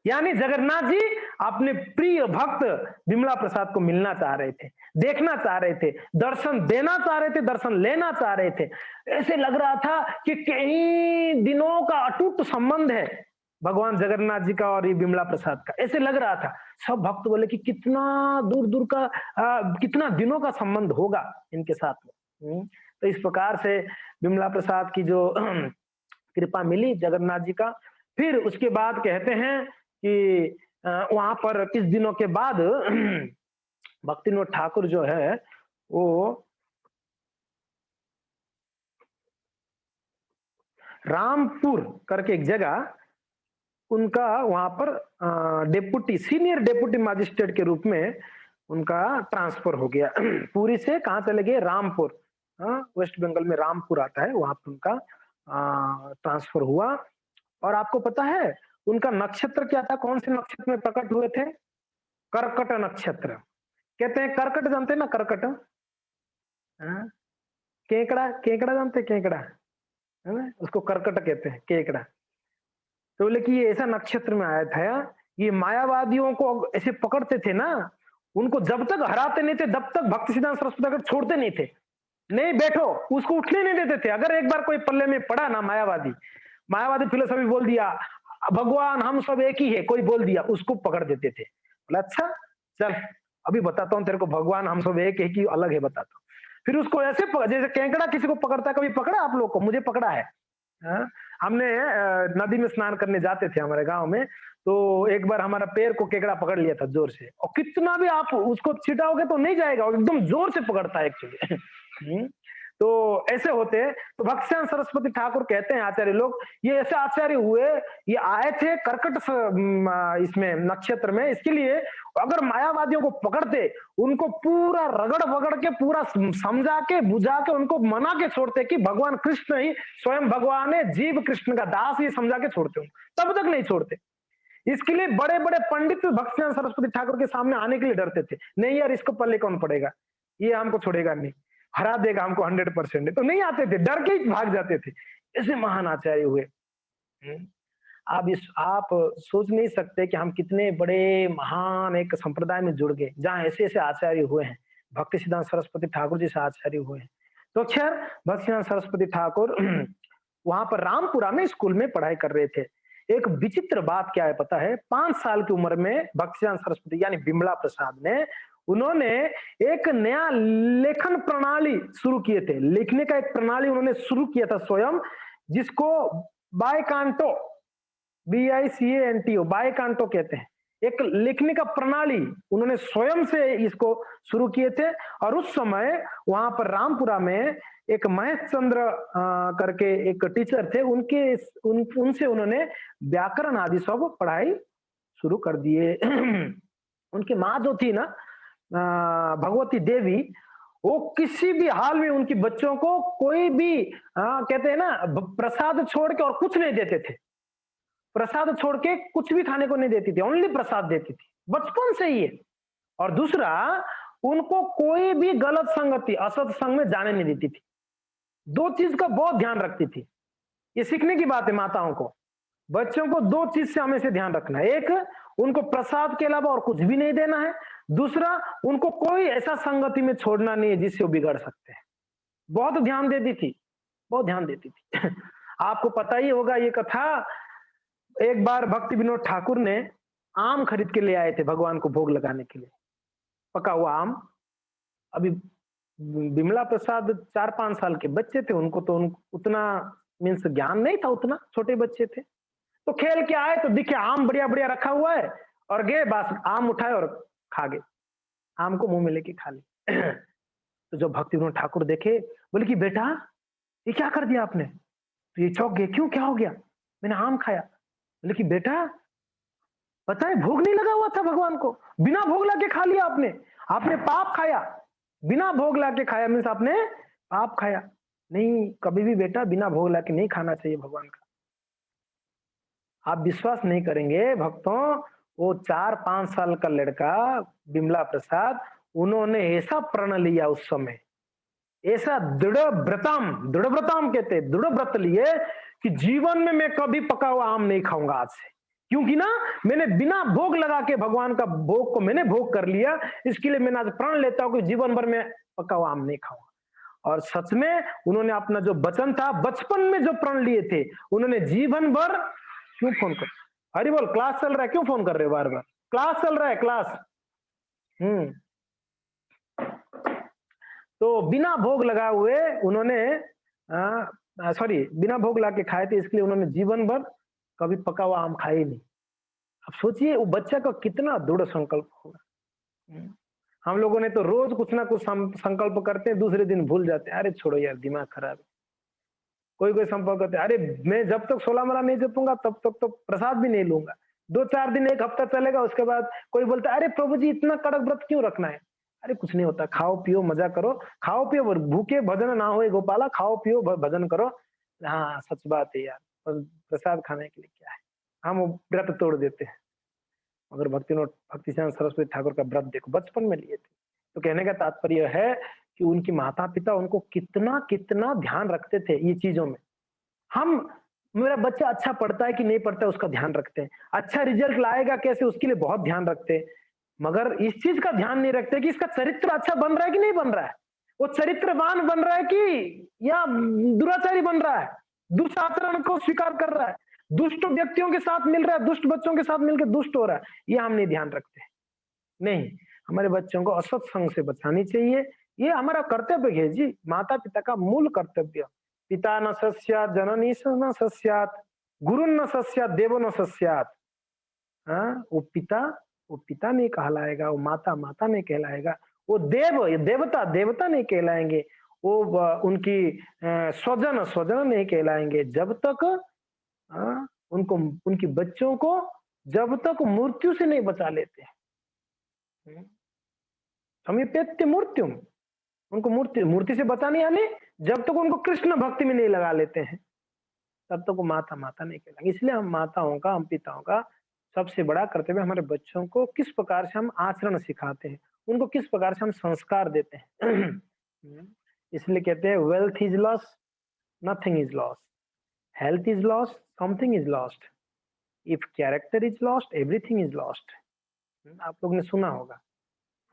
यानी जगन्नाथ जी अपने प्रिय भक्त बिमला प्रसाद को मिलना चाह रहे थे, देखना चाह रहे थे, दर्शन देना चाह रहे थे, दर्शन लेना चाह रहे थे। ऐसे लग रहा था कि कई दिनों का अटूट संबंध है भगवान जगन्नाथ जी का और ये बिमला प्रसाद का, ऐसे लग रहा था। सब भक्त बोले कि कितना दूर दूर का कितना दिनों का संबंध होगा इनके साथ में। तो इस प्रकार से बिमला प्रसाद की जो कृपा मिली जगन्नाथ जी का। फिर उसके बाद कहते हैं कि वहां पर किस दिनों के बाद भक्ति विनोद ठाकुर जो है वो रामपुर करके एक जगह उनका वहां पर डेप्यूटी, सीनियर डेप्यूटी मजिस्ट्रेट के रूप में उनका ट्रांसफर हो गया। पुरी से कहाँ चले गए? रामपुर। वेस्ट बंगाल में रामपुर आता है, वहां पर उनका ट्रांसफर हुआ। और आपको पता है उनका नक्षत्र क्या था? कौन से नक्षत्र में प्रकट हुए थे? कर्कट नक्षत्र। कहते हैं कर्कट, जानते हैं ना कर्कट? केकड़ा, केकड़ा जानते हैं? केकड़ा है ना, उसको कर्कट कहते हैं, केकड़ा। तो बोले कि ये ऐसा नक्षत्र में आया था, ये मायावादियों को ऐसे पकड़ते थे ना, उनको जब तक हराते नहीं थे तब तक भक्ति सिद्धांत सरस्वती छोड़ते नहीं थे। नहीं बैठो, उसको उठने नहीं देते थे। अगर एक बार कोई पल्ले में पड़ा ना मायावादी, मायावादी फिलोसफी बोल दिया भगवान हम सब एक ही है, कोई बोल दिया, उसको पकड़ देते थे। बोला अच्छा चल अभी बताता हूँ तेरे को, भगवान हम सब एक है कि अलग है बताता हूँ। फिर उसको ऐसे जैसे केंकड़ा किसी को पकड़ता है, कभी पकड़ा आप लोग को? मुझे पकड़ा है। हाँ, हमने नदी में स्नान करने जाते थे हमारे गांव में, तो एक बार हमारा पैर को केकड़ा पकड़ लिया था जोर से, और कितना भी आप उसको छिटाओगे तो नहीं जाएगा, वो एकदम जोर से पकड़ता है एक्चुअली। तो ऐसे होते हैं। तो भक्तसिद्धांत सरस्वती ठाकुर कहते हैं आचार्य लोग, ये ऐसे आचार्य हुए, ये आए थे कर्कट इसमें नक्षत्र में, इसके लिए अगर मायावादियों को पकड़ते, उनको पूरा रगड़ वगड़ के, पूरा समझा के, बुझा के, उनको मना के छोड़ते कि भगवान कृष्ण ही स्वयं भगवान है, जीव कृष्ण का दास, ही समझा के छोड़ते हूँ, तब तक नहीं छोड़ते। इसके लिए बड़े बड़े पंडित भक्तसिद्धांत सरस्वती ठाकुर के सामने आने के लिए डरते थे, नहीं यार इसको पल्ले कौन पड़ेगा, ये हमको छोड़ेगा नहीं, हरा देगा हमको 100%, तो नहीं आते थे, डर के ही भाग जाते थे। ऐसे महान आचार्य हुए। आप सोच नहीं सकते कि हम कितने बड़े महान एक संप्रदाय में जुड़ गए, जहां ऐसे ऐसे आचार्य हुए हैं। भक्ति सिद्धांत सरस्वती ठाकुर जैसे आचार्य हुए हैं। तो खैर भक्ति सिद्धांत सरस्वती ठाकुर वहां पर रामपुरा में स्कूल में पढ़ाई कर रहे थे। एक विचित्र बात क्या है पता है, 5 साल की उम्र में भक्ति सिद्धांत सरस्वती यानी बिमला प्रसाद ने, उन्होंने एक नया लेखन प्रणाली शुरू किए थे। लिखने का एक प्रणाली उन्होंने शुरू किया था स्वयं, जिसको बायकांटो, BICANTO, बायकांटो कहते हैं। एक लिखने का प्रणाली उन्होंने स्वयं से इसको शुरू किए थे। और उस समय वहां पर रामपुरा में एक महेश चंद्र करके एक टीचर थे, उनसे उन्होंने व्याकरण आदि सब पढ़ाई शुरू कर दिए। उनकी माँ जो थी ना भगवती देवी, वो किसी भी हाल में उनकी बच्चों को कोई भी कहते हैं ना प्रसाद छोड़ के और कुछ नहीं देते थे। प्रसाद छोड़ के कुछ भी खाने को नहीं देती थी, ओनली प्रसाद देती थी, बचपन से ही है। और दूसरा, उनको कोई भी गलत संगति, असत संग में जाने नहीं देती थी। 2 चीज का बहुत ध्यान रखती थी। ये सीखने की बात है माताओं को। बच्चों को 2 चीज से हमेशा ध्यान रखना है। एक, उनको प्रसाद के अलावा और कुछ भी नहीं देना है। दूसरा, उनको कोई ऐसा संगति में छोड़ना नहीं है जिससे वो बिगड़ सकते हैं। बहुत ध्यान देती थी, बहुत ध्यान देती थी। आपको पता ही होगा ये कथा। एक बार भक्ति विनोद ठाकुर ने आम खरीद के ले आए थे भगवान को भोग लगाने के लिए, पका हुआ आम। अभी बिमला प्रसाद 4-5 साल के बच्चे थे, उनको तो उतना मीन्स ज्ञान नहीं था, उतना छोटे बच्चे थे। तो खेल के आए तो दिखे आम बढ़िया बढ़िया रखा हुआ है, और गए बस आम उठाए और खा गए, आम को मुंह में लेके खा ली। तो जब भक्ति विनोद ठाकुर देखे, बोले कि बेटा ये क्या कर दिया आपने? तो ये चौंक गए, क्यों क्या हो गया? मैंने आम खाया। बोले कि बेटा पता है भोग नहीं लगा हुआ था भगवान को, बिना भोग लाके खा लिया आपने, आपने पाप खाया। बिना भोग लाके खाया मीन्स आपने पाप खाया। नहीं, कभी भी बेटा बिना भोग लाके नहीं खाना चाहिए भगवान का। आप विश्वास नहीं करेंगे भक्तों, वो 4-5 साल का लड़का बिमला प्रसाद, उन्होंने ऐसा प्रण लिया उस समय, ऐसा दृढ़ व्रतम कहते हैं, दृढ़ व्रत लिए कि जीवन में मैं कभी पका हुआ आम नहीं खाऊंगा आज से, क्योंकि ना मैंने बिना भोग लगा के भगवान का भोग को मैंने भोग कर लिया। इसके लिए मैंने आज प्रण लेता हूं कि जीवन भर में पका हुआ आम नहीं खाऊंगा। और सच में उन्होंने अपना जो वचन था, बचपन में जो प्रण लिए थे, उन्होंने जीवन भर। क्यों फोन कर, हरि बोल, क्लास चल रहा है, क्यों फोन कर रहे हो बार बार? क्लास चल रहा है, क्लास। तो बिना भोग लगाए हुए उन्होंने बिना भोग ला के खाए थे, इसलिए उन्होंने जीवन भर कभी पका हुआ आम खाए नहीं। अब सोचिए वो बच्चा का कितना दृढ़ संकल्प होगा। हम लोगों ने तो रोज कुछ ना कुछ संकल्प करते हैं, दूसरे दिन भूल जाते हैं, अरे छोड़ो यार दिमाग खराब है। कोई संपर्क करते, अरे मैं जब तक 16 माला नहीं जपूंगा तब तक तो प्रसाद भी नहीं लूंगा। 2-4 दिन, 1 हफ्ता चलेगा, उसके बाद कोई बोलता है अरे प्रभु जी इतना कड़क व्रत क्यों रखना है? अरे कुछ नहीं होता, खाओ पियो मजा करो, खाओ पियो, भूखे भजन ना होए गोपाला, खाओ पियो भजन करो। हाँ सच बात है यार, प्रसाद खाने के लिए क्या है, हम व्रत तोड़ देते हैं। मगर भक्तिसिद्धांत सरस्वती ठाकुर का व्रत देखो, बचपन में लिए थे। तो कहने का तात्पर्य है कि उनकी माता पिता उनको कितना कितना ध्यान रखते थे ये चीजों में। हम, मेरा बच्चा अच्छा पढ़ता है कि नहीं पढ़ता है उसका ध्यान रखते हैं, अच्छा रिजल्ट लाएगा कैसे उसके लिए बहुत ध्यान रखते हैं। मगर इस चीज का ध्यान नहीं रखते कि इसका चरित्र अच्छा बन रहा है कि नहीं बन रहा है, वो चरित्रवान बन रहा है कि या दुराचारी बन रहा है, दुष्ट आचरण को स्वीकार कर रहा है, दुष्ट व्यक्तियों के साथ मिल रहा है, दुष्ट बच्चों के साथ मिलकर दुष्ट हो रहा है, ये हम नहीं ध्यान रखते। नहीं, हमारे बच्चों को असत्संग से बचानी चाहिए, ये हमारा कर्तव्य है जी, माता-पिता का मूल कर्तव्य। पिता न सस्यात्, जननी स न सस्यात्, गुरुर्न सस्यात्, देवो न सस्यात्। हाँ, वो पिता नहीं कहलाएगा, वो माता, माता नहीं कहलाएगा, वो देवता, देवता नहीं कहलाएँगे, वो उनकी स्वजन, स्वजन नहीं कहलाएँगे, जब तक उनको उनके बच्चों को जब तक मृत्यु से नहीं बचा लेते। हुँ, समीपेत्य मृत्युम, उनको मूर्ति मूर्ति से बचाने यानी जब तक उनको कृष्ण भक्ति में नहीं लगा लेते हैं, तब तक वो माता, माता नहीं कहलाएँगे। इसलिए हम माताओं का, हम पिताओं का सबसे बड़ा कर्तव्य हमारे बच्चों को किस प्रकार से हम आचरण सिखाते हैं, उनको किस प्रकार से हम संस्कार देते हैं। इसलिए कहते हैं wealth is loss, nothing is loss, health is loss, something is lost, if character is lost, everything is lost. आप लोग ने सुना होगा।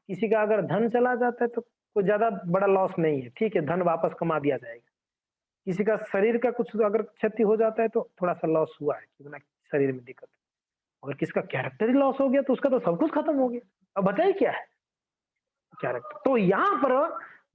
किसी का अगर धन चला जाता है तो कोई ज़्यादा बड़ा लॉस नहीं है, ठीक है, धन वापस कमा दिया जाएगा। किसी का शरीर का कुछ अगर क्षति हो जाता है तो थोड़ा-सा लॉस हुआ है, कि ना शरीर में दिक्कत। अगर किसी का कैरेक्टर ही लॉस हो गया तो उसका तो सब कुछ खत्म हो गया। अब बताइए क्या है कैरेक्टर? तो यहाँ पर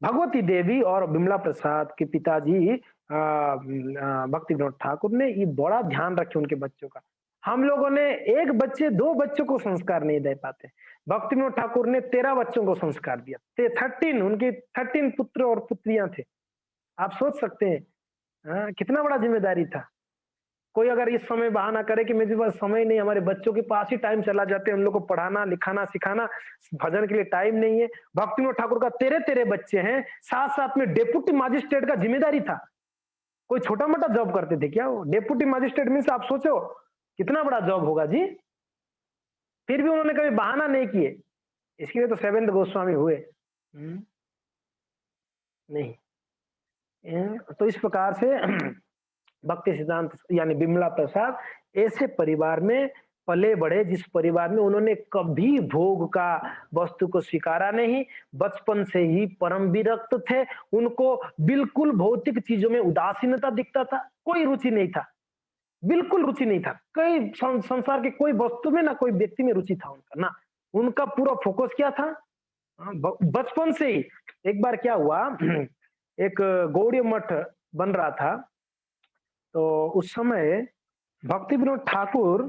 भगवती देवी और बिमला प्रसाद के पिताजी भक्ति विनोद ठाकुर ने ये बड़ा ध्यान रखे उनके बच्चों का। हम लोगों ने 1 बच्चे 2 बच्चों को संस्कार नहीं दे पाते। भक्ति विनोद ठाकुर ने 13 बच्चों को संस्कार दिया। ते 13 उनके 13 पुत्र और पुत्रियाँ थे। आप सोच सकते हैं कितना बड़ा ज़िम्मेदारी था। कोई अगर इस समय बहाना करे कि मेरे पास समय नहीं, हमारे बच्चों के पास ही टाइम चला जाते हैं, उन लोग को पढ़ाना, लिखाना, सिखाना, भजन के लिए टाइम नहीं है। भक्ति विनोद ठाकुर का 13-13 बच्चे हैं, साथ-साथ में डेप्यूटी मजिस्ट्रेट का ज़िम्मेदारी था। कोई छोटा-मोटा जॉब करते थे क्या वो? डेप्यूटी मजिस्ट्रेट मीन्स आप सोचो, कितना बड़ा जॉब होगा जी? फिर भी उन्होंने कभी बहाना नहीं किए। इसके लिए तो सेवेंद्र गोस्वामी हुए। नहीं। तो इस प्रकार से भक्ति सिद्धांत यानी बिमला प्रसाद ऐसे परिवार में पले-बढ़े जिस परिवार में उन्होंने कभी भोग का वस्तु को स्वीकारा नहीं, बचपन से ही परम विरक्त थे, उनको बिल्कुल भौतिक चीज़ों में उदासीनता दिखता था, कोई रुचि नहीं था, बिल्कुल रुचि नहीं था। कई संसार के कोई वस्तु में ना कोई व्यक्ति में रुचि था उनका, ना। उनका पूरा फोकस क्या था? बचपन से ही एक बार क्या हुआ एक गौड़ीय मठ बन रहा था, तो उस समय भक्ति विनोद ठाकुर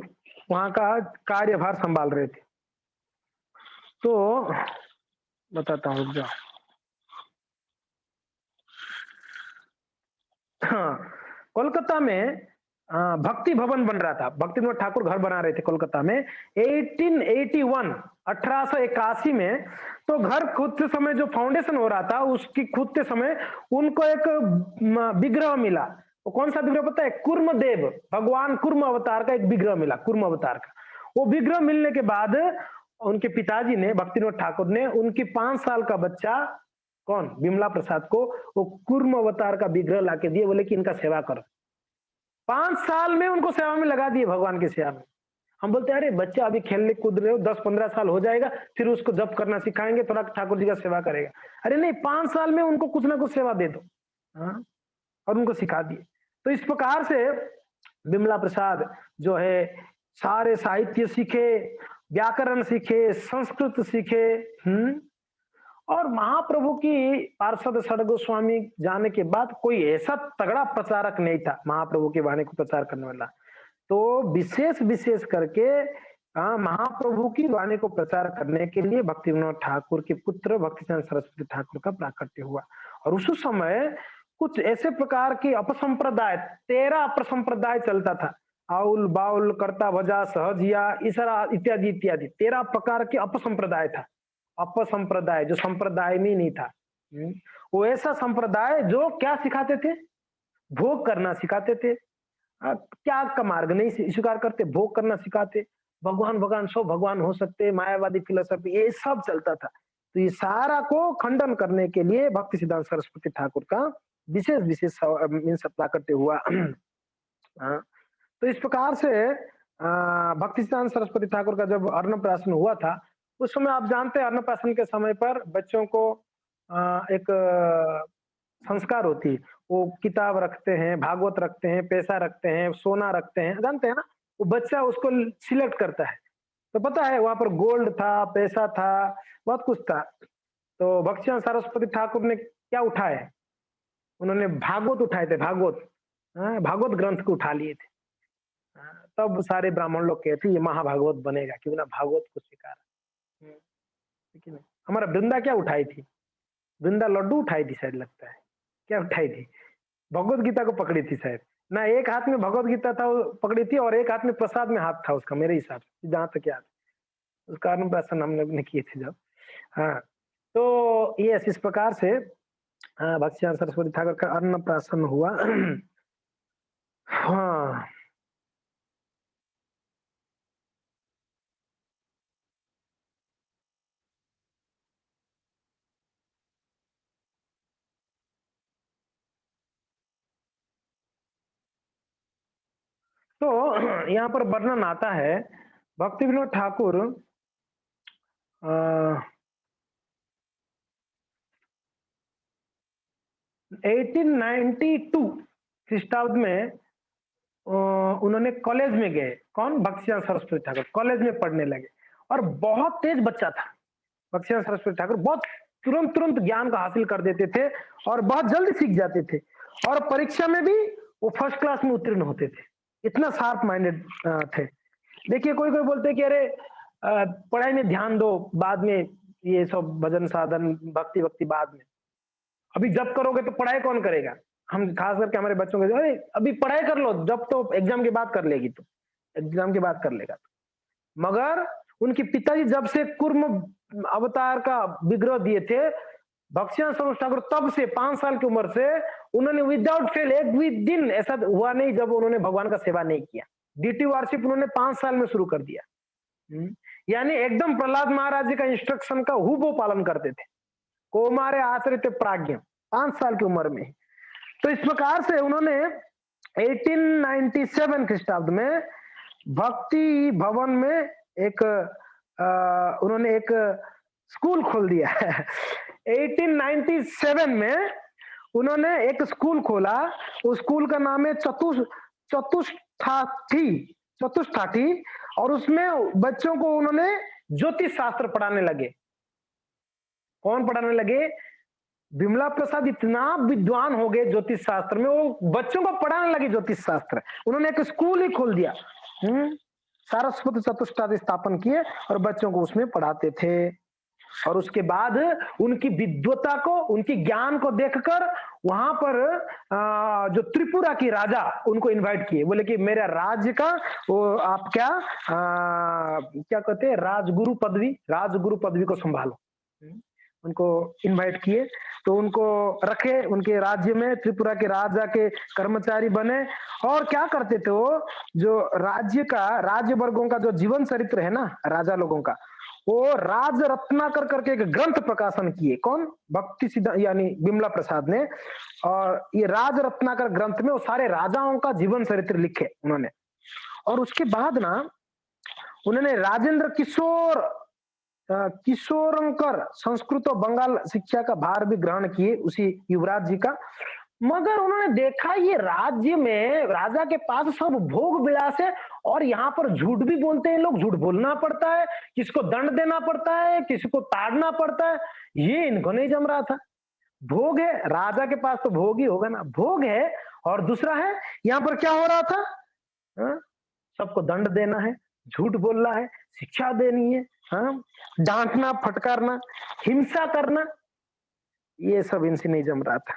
वहाँ का कार्यभार संभाल रहे थे। तो बताता हूँ, रुक जाओ। हाँ, कोलकाता में भक्ति भवन बन रहा था। भक्ति विनोद ठाकुर घर बना रहे थे कोलकाता में 1881 1881 में। तो घर खुदते समय जो फाउंडेशन हो रहा था उसकी खुदते समय उनको एक विग्रह मिला। वो कौन सा विग्रह पता है? कुर्मदेव, भगवान कुर्म अवतार का एक विग्रह मिला, कुर्म अवतार का। वो विग्रह मिलने के बाद उनके पिताजी ने, भक्ति विनोद ठाकुर ने, उनकी 5 साल का बच्चा कौन, बिमला प्रसाद को वो कुर्म अवतार का विग्रह लाके दिए, बोले कि इनका सेवा करो। 5 साल में उनको सेवा में लगा दिए, भगवान की सेवा में। हम बोलते हैं अरे बच्चा अभी खेलने कूद रहे हो, 10-15 साल हो जाएगा, फिर उसको जप करना सिखाएंगे, थोड़ा ठाकुर जी का सेवा करेगा। अरे नहीं, 5 साल में उनको कुछ ना कुछ सेवा दे दो। हाँ, और उनको सिखा दिए। तो इस प्रकार से बिमला प्रसाद जो है सारे साहित्य सीखे, व्याकरण सीखे, संस्कृत सीखे। और महाप्रभु की पार्षद षड गोस्वामी जाने के बाद कोई ऐसा तगड़ा प्रचारक नहीं था महाप्रभु की वाणी को प्रचार करने वाला। तो विशेष करके महाप्रभु की वाणी को प्रचार करने के लिए भक्ति विनोद ठाकुर के पुत्र भक्तिचंद सरस्वती ठाकुर का प्राकट्य हुआ। और उस समय कुछ ऐसे प्रकार के अपसंप्रदाय, 13 अपसंप्रदाय चलता था। आउल बाउल करता भजा सहजिया इसरा इत्यादि इत्यादि 13 प्रकार के अपसंप्रदाय था। अपसंप्रदाय जो संप्रदाय में नहीं था। वो ऐसा संप्रदाय जो क्या सिखाते थे? भोग करना सिखाते थे। त्याग का मार्ग नहीं स्वीकार करते, भोग करना सिखाते। भगवान भगवान सब भगवान हो सकते हैं, मायावादी फिलोसफी ये सब चलता था। तो ये सारा को खंडन करने के लिए भक्ति सिद्धांत सरस्वती ठाकुर का विशेष मीन्स प्राकट्य हुआ। तो इस प्रकार से भक्ति सिद्धांत सरस्वती ठाकुर का जब अन्नप्राशन हुआ था, उस समय आप जानते हैं अन्नप्राशन के समय पर बच्चों को एक संस्कार होती है। वो किताब रखते हैं, भागवत रखते हैं, पैसा रखते हैं, सोना रखते हैं, जानते हैं ना? वो बच्चा उसको सिलेक्ट करता है। तो पता है वहां पर गोल्ड था, पैसा था, बहुत कुछ था। तो भक्तिचंद सरस्वती ठाकुर ने क्या उठाए? उन्होंने भागवत उठाए थे, भागवत। भागवत ग्रंथ को उठा लिए थे। तब सारे ब्राह्मण लोग कहते ये महाभागवत बनेगा, क्यों ना भागवत को स्वीकारा। ठीक है ना? हमारा वृंदा क्या उठाई थी? वृंदा लड्डू उठाई थी शायद, लगता है। क्या उठाई थी? भगवत गीता को पकड़ी थी शायद ना। एक हाथ में भगवत गीता था, वो पकड़ी थी, और एक हाथ में प्रसाद में हाथ था उसका, मेरे हिसाब से, जहां तक याद है। उसका अन्नप्राशन हम लोग ने किए थे जब। हाँ, तो ये इस प्रकार से भक्तिचंद सरस्वती ठाकुर का अन्नप्राशन हुआ। हाँ। तो यहाँ पर वर्णन आता है, भक्ति विनोद ठाकुर 1892 ख्रीष्टाब्द में उन्होंने कॉलेज में गए। कौन? भक्तिचंद सरस्वती ठाकुर कॉलेज में पढ़ने लगे, और बहुत तेज बच्चा था भक्तिचंद सरस्वती ठाकुर। बहुत तुरंत तुरंत ज्ञान को हासिल कर देते थे, और बहुत जल्दी सीख जाते थे, और परीक्षा में भी वो फर्स्ट क्लास में उत्तीर्ण होते थे। इतना शार्प माइंडेड थे। देखिए, कोई कोई बोलते हैं कि अरे पढ़ाई में ध्यान दो, बाद में ये सब भजन साधन भक्ति भक्ति बाद में, अभी जब करोगे तो पढ़ाई कौन करेगा? हम खास करके हमारे बच्चों को, अरे अभी पढ़ाई कर लो, जब तो एग्जाम के बाद कर लेगी, तो एग्जाम के बाद कर लेगा। मगर उनके पिताजी जब से कुर्म अवतार का विग्रह दिए थे, भक्तिचंद सरस्वती ठाकुर तब से 5 साल की उम्र से उन्होंने विदाउट फेल, एक भी दिन ऐसा हुआ नहीं जब उन्होंने भगवान का सेवा नहीं किया। डीटी वार्शिप उन्होंने 5 साल में शुरू कर दिया। यानी एकदम प्रहलाद महाराज जी का इंस्ट्रक्शन का हूबहू पालन करते थे। कौमारे आचरित प्राज्ञ, 5 साल की उम्र में। तो इस प्रकार से उन्होंने 1897 ख्रीष्टाब्द में भक्ति भवन में एक उन्होंने एक स्कूल खोल दिया। 1897 में उन्होंने एक स्कूल खोला। उस स्कूल का नाम है चतुष्ठाठी, और उसमें बच्चों को उन्होंने ज्योतिष शास्त्र पढ़ाने लगे। कौन पढ़ाने लगे? विमला प्रसाद इतना विद्वान हो गए ज्योतिष शास्त्र में, वो बच्चों को पढ़ाने लगे ज्योतिष शास्त्र। उन्होंने एक स्कूल ही खोल दिया। सारस्वत चतुष्टादि स्थापन किए, और बच्चों को उसमें पढ़ाते थे। और उसके बाद उनकी विद्वता को, उनकी ज्ञान को देखकर वहां पर जो त्रिपुरा की राजा उनको इनवाइट किए। बोले कि मेरा राज्य का वो आप क्या कहते हैं, राजगुरु पदवी को संभालो। उनको इनवाइट किए, तो उनको रखे उनके राज्य में, त्रिपुरा के राजा के कर्मचारी बने। और क्या करते थे वो, जो राज्य वर्गों का जो जीवन चरित्र है ना राजा लोगों का, वो राज रत्नाकर करके एक ग्रंथ प्रकाशन किए। कौन? भक्ति सिद्धांत यानी विमला प्रसाद ने। और ये राज रत्नाकर ग्रंथ में वो सारे राजाओं का जीवन चरित्र लिखे उन्होंने। और उसके बाद ना उन्होंने राजेंद्र किशोरंकर संस्कृत और बंगाल शिक्षा का भार भी ग्रहण किए उसी युवराज जी का। मगर उन्होंने देखा ये राज्य में राजा के पास सब भोग विलास है, और यहाँ पर झूठ भी बोलते हैं लोग, झूठ बोलना पड़ता है, किसी को दंड देना पड़ता है, किसी को ताड़ना पड़ता है। ये इनको नहीं जम रहा था। भोग है, राजा के पास तो भोग ही होगा ना, भोग है। और दूसरा है, यहाँ पर क्या हो रहा था? सबको दंड देना है, झूठ बोलना है, शिक्षा देनी है, डांटना, फटकारना, हिंसा करना, ये सब इनसे नहीं जम रहा था।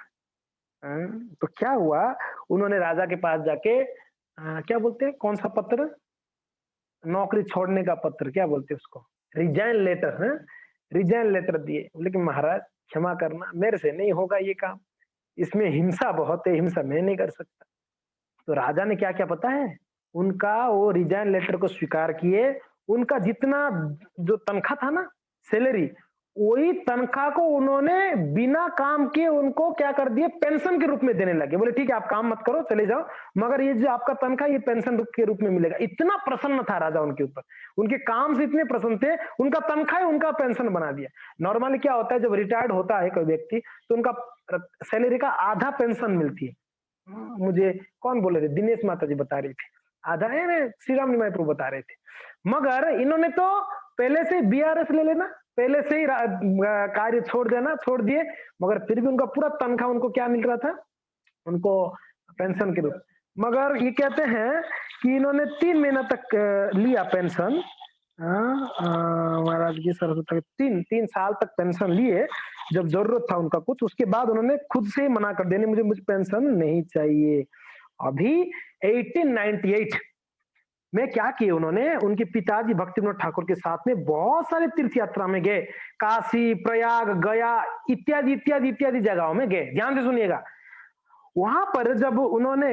तो क्या हुआ, उन्होंने राजा के पास जाके क्या बोलते हैं, कौन सा पत्र, नौकरी छोड़ने का पत्र, क्या बोलते हैं उसको, रिजाइन लेटर। रिजाइन लेटर दिए। बोले कि महाराज क्षमा करना, मेरे से नहीं होगा ये काम, इसमें हिंसा बहुत है, हिंसा मैं नहीं कर सकता। तो राजा ने क्या क्या पता है, उनका वो रिजाइन लेटर को स्वीकार किए। उनका जितना जो तनख्वाह था ना, सैलरी, वही तनख्वाह को उन्होंने बिना काम किए उनको क्या कर दिए, पेंशन के रूप में देने लगे। बोले ठीक है, आप काम मत करो, चले जाओ, मगर ये जो आपका तनख्वाह ये पेंशन के रूप में मिलेगा। इतना प्रसन्न था राजा उनके ऊपर, उनके काम से इतने प्रसन्न थे, उनका तनख्वाह उनका पेंशन बना दिया। नॉर्मली क्या होता है, जब रिटायर्ड होता है कोई व्यक्ति तो उनका सैलरी का आधा पेंशन मिलती है। मुझे कौन बोल रहे थे, दिनेश माता जी बता रही थी, आधा है, श्री राम निमाई प्रभु बता रहे थे। मगर इन्होंने तो पहले से बीआरएस ले लेना, पहले से ही कार्य छोड़ दिए, मगर फिर भी उनका पूरा तनख्वाह उनको क्या मिल रहा था? उनको पेंशन के रूप। मगर ये कहते हैं कि इन्होंने 3 महीना तक लिया पेंशन। महाराज की सरस्वती 3 साल तक पेंशन लिए, जब जरूरत था उनका कुछ, उसके बाद उन्होंने खुद से ही मना कर दिया, मुझे पेंशन नहीं चाहिए। अभी 1898 में क्या किए उन्होंने, उनके पिताजी भक्तिविनोद ठाकुर के साथ में बहुत सारे तीर्थ यात्रा में गए, काशी, प्रयाग, गया इत्यादि इत्यादि इत्यादि जगहों में गए। ध्यान से सुनिएगा। वहां पर जब उन्होंने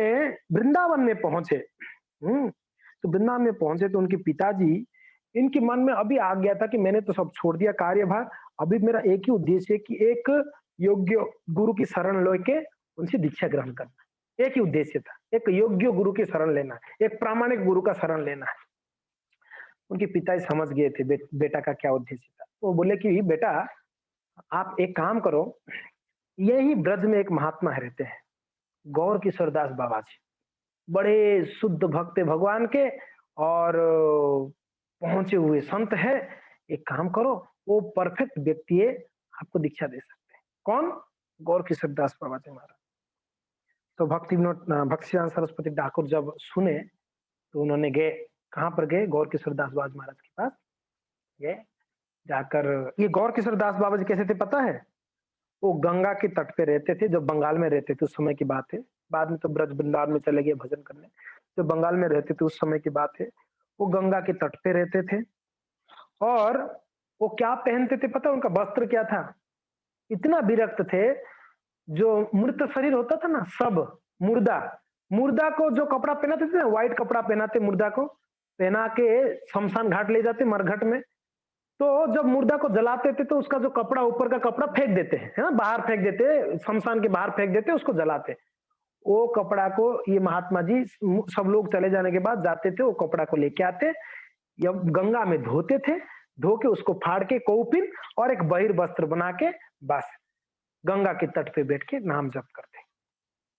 वृंदावन में पहुंचे, तो वृंदावन में पहुंचे तो उनके पिताजी, इनके मन में अभी आ गया था कि मैंने तो सब छोड़ दिया कार्यभार, अभी मेरा एक ही उद्देश्य है कि एक योग्य गुरु की शरण लेके उनसे दीक्षा ग्रहण करना। एक ही उद्देश्य था, एक योग्य गुरु की शरण लेना है, एक प्रामाणिक गुरु का शरण लेना है। उनके पिताजी समझ गए थे बेटा का क्या उद्देश्य था। वो बोले कि बेटा आप एक काम करो, यही ब्रज में एक महात्मा रहते हैं, गौर किशोर दास बाबा जी, बड़े शुद्ध भक्त है भगवान के और पहुंचे हुए संत है। एक काम करो, वो परफेक्ट व्यक्ति है, आपको दीक्षा दे सकते हैं। कौन? गौर किशोर दास बाबा जी महाराज। तो भक्तिसिद्धांत सरस्वती ठाकुर जब सुने तो उन्होंने गए, कहां पर गए? गौर किशोर दास बाबा महाराज के पास गए। जाकर, ये गौर किशोर दास बाबा जी कैसे थे पता है? वो गंगा के तट पे रहते थे, जब बंगाल में रहते थे उस समय की बात है। बाद में तो ब्रज वृंदावन में चले गए भजन करने। जो बंगाल में रहते थे उस समय की बात है। वो गंगा के तट पे रहते थे और वो क्या पहनते थे पता? उनका वस्त्र क्या था? इतना विरक्त थे, जो मृत शरीर होता था ना, सब मुर्दा, मुर्दा को जो कपड़ा पहनाते थे ना, व्हाइट कपड़ा पहनाते, मुर्दा को पहना के शमशान घाट ले जाते, मरघट में। तो जब मुर्दा को जलाते थे तो उसका जो कपड़ा, ऊपर का कपड़ा फेंक देते हैं, है ना, बाहर फेंक देते, शमशान के बाहर फेंक देते, उसको जलाते। वो कपड़ा को ये महात्मा जी सब लोग चले जाने के बाद जाते थे, वो कपड़ा को लेके आते, या गंगा में धोते थे, धो के उसको फाड़ के कौपिन और एक बहिर वस्त्र बना के बस गंगा के तट पे बैठ के नाम जप करते।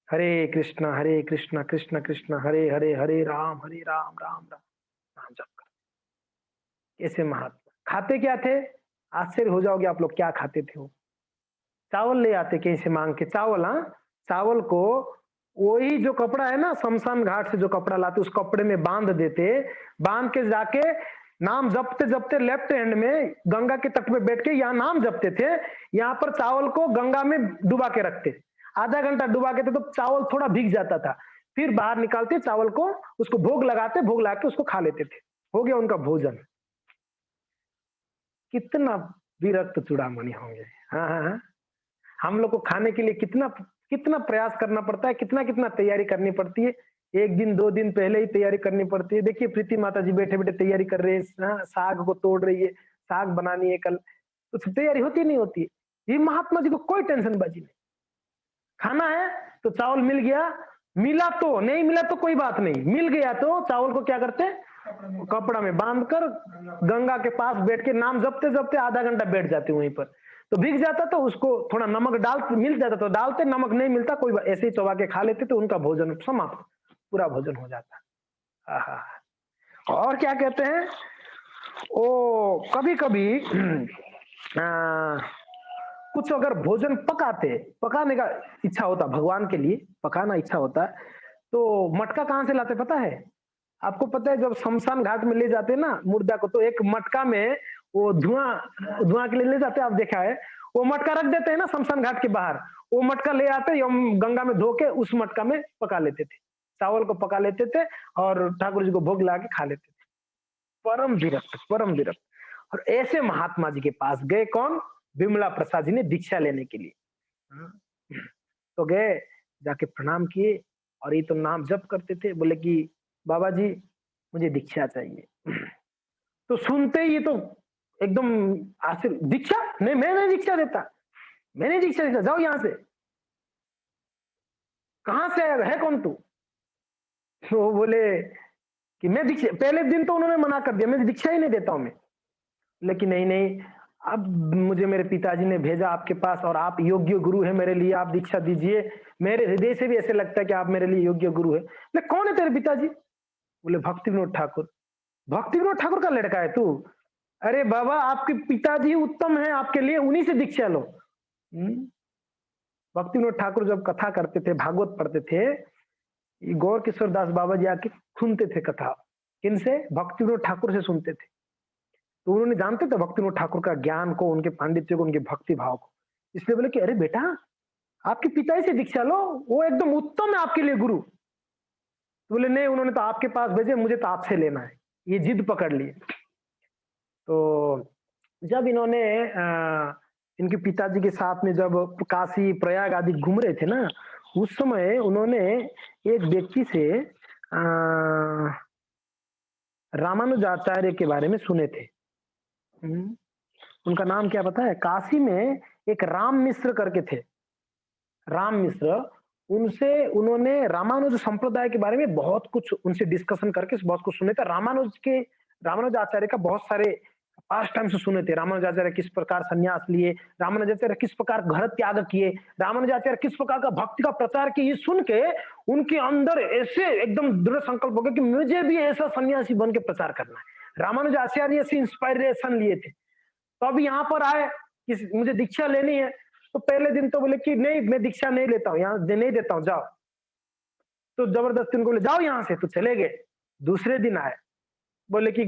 हरे कृष्णा कृष्ण कृष्ण हरे हरे, हरे राम राम राम नाम जप करते। ऐसे महात्मा खाते क्या थे? आश्चर्य हो जाओगे आप लोग, क्या खाते थे वो? चावल ले आते कहीं से मांग के, चावल। हाँ, चावल को वही जो कपड़ा है ना, शमशान घाट से जो कपड़ा लाते उस कपड़े में बांध देते, बांध के जाके नाम जपते जपते लेफ्ट हैंड में गंगा के तट पे बैठ के यहाँ नाम जपते थे। यहाँ पर चावल को गंगा में डुबा के रखते, आधा घंटा डुबा के थे तो चावल थोड़ा भीग जाता था, फिर बाहर निकालते चावल को, उसको भोग लगाते, भोग लगा के उसको खा लेते थे। हो गया उनका भोजन। कितना विरक्त चूड़ामणि होंगे। हाँ हाँ हाँ, हम लोग को खाने के लिए कितना कितना प्रयास करना पड़ता है, कितना कितना तैयारी करनी पड़ती है। 1 दिन 2 दिन पहले ही तैयारी करनी पड़ती है। देखिए प्रीति माता जी बैठे बैठे तैयारी कर रहे हैं, साग को तोड़ रही है, साग बनानी है कल, तो तैयारी होती नहीं होती है। ये महात्मा जी को कोई टेंशन बाजी नहीं, खाना है तो चावल मिल गया, मिला तो नहीं, मिला तो कोई बात नहीं, मिल गया तो चावल को क्या करते हैं, कपड़ा में बांधकर गंगा के पास बैठ के नाम जपते जपते आधा घंटा बैठ जाते वहीं पर। तो भीग जाता तो उसको थोड़ा नमक डाल, मिल जाता तो डालते, नमक नहीं मिलता कोई ऐसे ही चबा के खा लेते, तो उनका भोजन समाप्त, पूरा भोजन हो जाता। आहा। और क्या कहते हैं, ओ कभी कभी कुछ अगर भोजन पकाने का इच्छा होता, भगवान के लिए पकाना इच्छा होता, तो मटका कहां से लाते पता है आपको? पता है जब शमशान घाट में ले जाते ना मुर्दा को, तो एक मटका में वो धुआं के लिए ले जाते, आप देखा है, वो मटका रख देते हैं ना शमशान घाट के बाहर, वो मटका ले आते, हम गंगा में धो के उस मटका में पका लेते थे, चावल को पका लेते थे और ठाकुर जी को भोग लगा के खा लेते थे। परम विरक्त, परम विरक्त। और ऐसे महात्मा जी के पास गए कौन? विमला प्रसाद जी ने दीक्षा लेने के लिए। तो गए, जाके प्रणाम किए, और ये तो नाम जप करते थे, बोले कि बाबा जी मुझे दीक्षा चाहिए। तो सुनते ही ये तो एकदम आश्चर्य, दीक्षा नहीं, मैं नहीं दीक्षा देता, मैंने दीक्षा देता, जाओ यहां से, कहां से आया है, कौन तू? तो वो बोले कि मैं दीक्षा, पहले दिन तो उन्होंने मना कर दिया, मैं दीक्षा ही नहीं देता हूं मैं, लेकिन नहीं नहीं, अब मुझे मेरे पिताजी ने भेजा आपके पास, और आप योग्य गुरु है मेरे लिए, आप दीक्षा दीजिए, मेरे हृदय से भी ऐसे लगता है कि आप मेरे लिए योग्य गुरु है। मैं, कौन है तेरे पिताजी? बोले भक्ति विनोद ठाकुर। भक्ति विनोद ठाकुर का लड़का है तू? अरे बाबा, आपके पिताजी उत्तम हैं, आपके लिए उन्हीं से दीक्षा लो। भक्ति विनोद ठाकुर जब कथा करते थे, भागवत पढ़ते थे, गौर किशोर दास बाबा जी आके सुनते थे कथा। किनसे? भक्ति विनोद ठाकुर से सुनते थे। तो उन्होंने जानते थे भक्ति विनोद ठाकुर का ज्ञान को, उनके पांडित्य को, उनके भक्ति भाव को। इसलिए बोले कि अरे बेटा, आपके पिताजी से दीक्षा लो, वो एकदम उत्तम है आपके लिए गुरु। तो बोले नहीं, उन्होंने तो आपके पास भेजे, मुझे तो आपसे लेना है। ये जिद पकड़ लिए। तो जब इन्होंने इनके पिताजी के साथ में जब काशी प्रयाग आदि घूम रहे थे ना, उस समय उन्होंने एक व्यक्ति से रामानुजाचार्य के बारे में सुने थे। उनका नाम क्या पता है? काशी में एक राम मिश्र करके थे, राम मिश्र। उनसे उन्होंने रामानुज संप्रदाय के बारे में बहुत कुछ उनसे डिस्कशन करके बहुत कुछ सुने थे। रामानुजाचार्य का बहुत सारे पास्ट टाइम से सुने थे। रामानुजाचार्य किस प्रकार संन्यास लिए, रामानुजाचार्य किस प्रकार घर त्याग किए, रामानुजाचार्य किस प्रकार का भक्ति का प्रचार किए, ये सुन के उनके अंदर ऐसे एकदम दृढ़ संकल्प हो गया कि मुझे भी ऐसा सन्यासी बन के प्रचार करना है। रामानुजाचार्य से इंस्पायरेशन लिए थे। तो अब यहाँ पर आए कि मुझे दीक्षा लेनी है। तो पहले दिन तो बोले कि नहीं, मैं दीक्षा नहीं लेता हूँ, यहाँ नहीं देता हूँ, जाओ। तो जबरदस्ती उनको बोले जाओ यहाँ से, तो चले गए। दूसरे दिन आए, बोले कि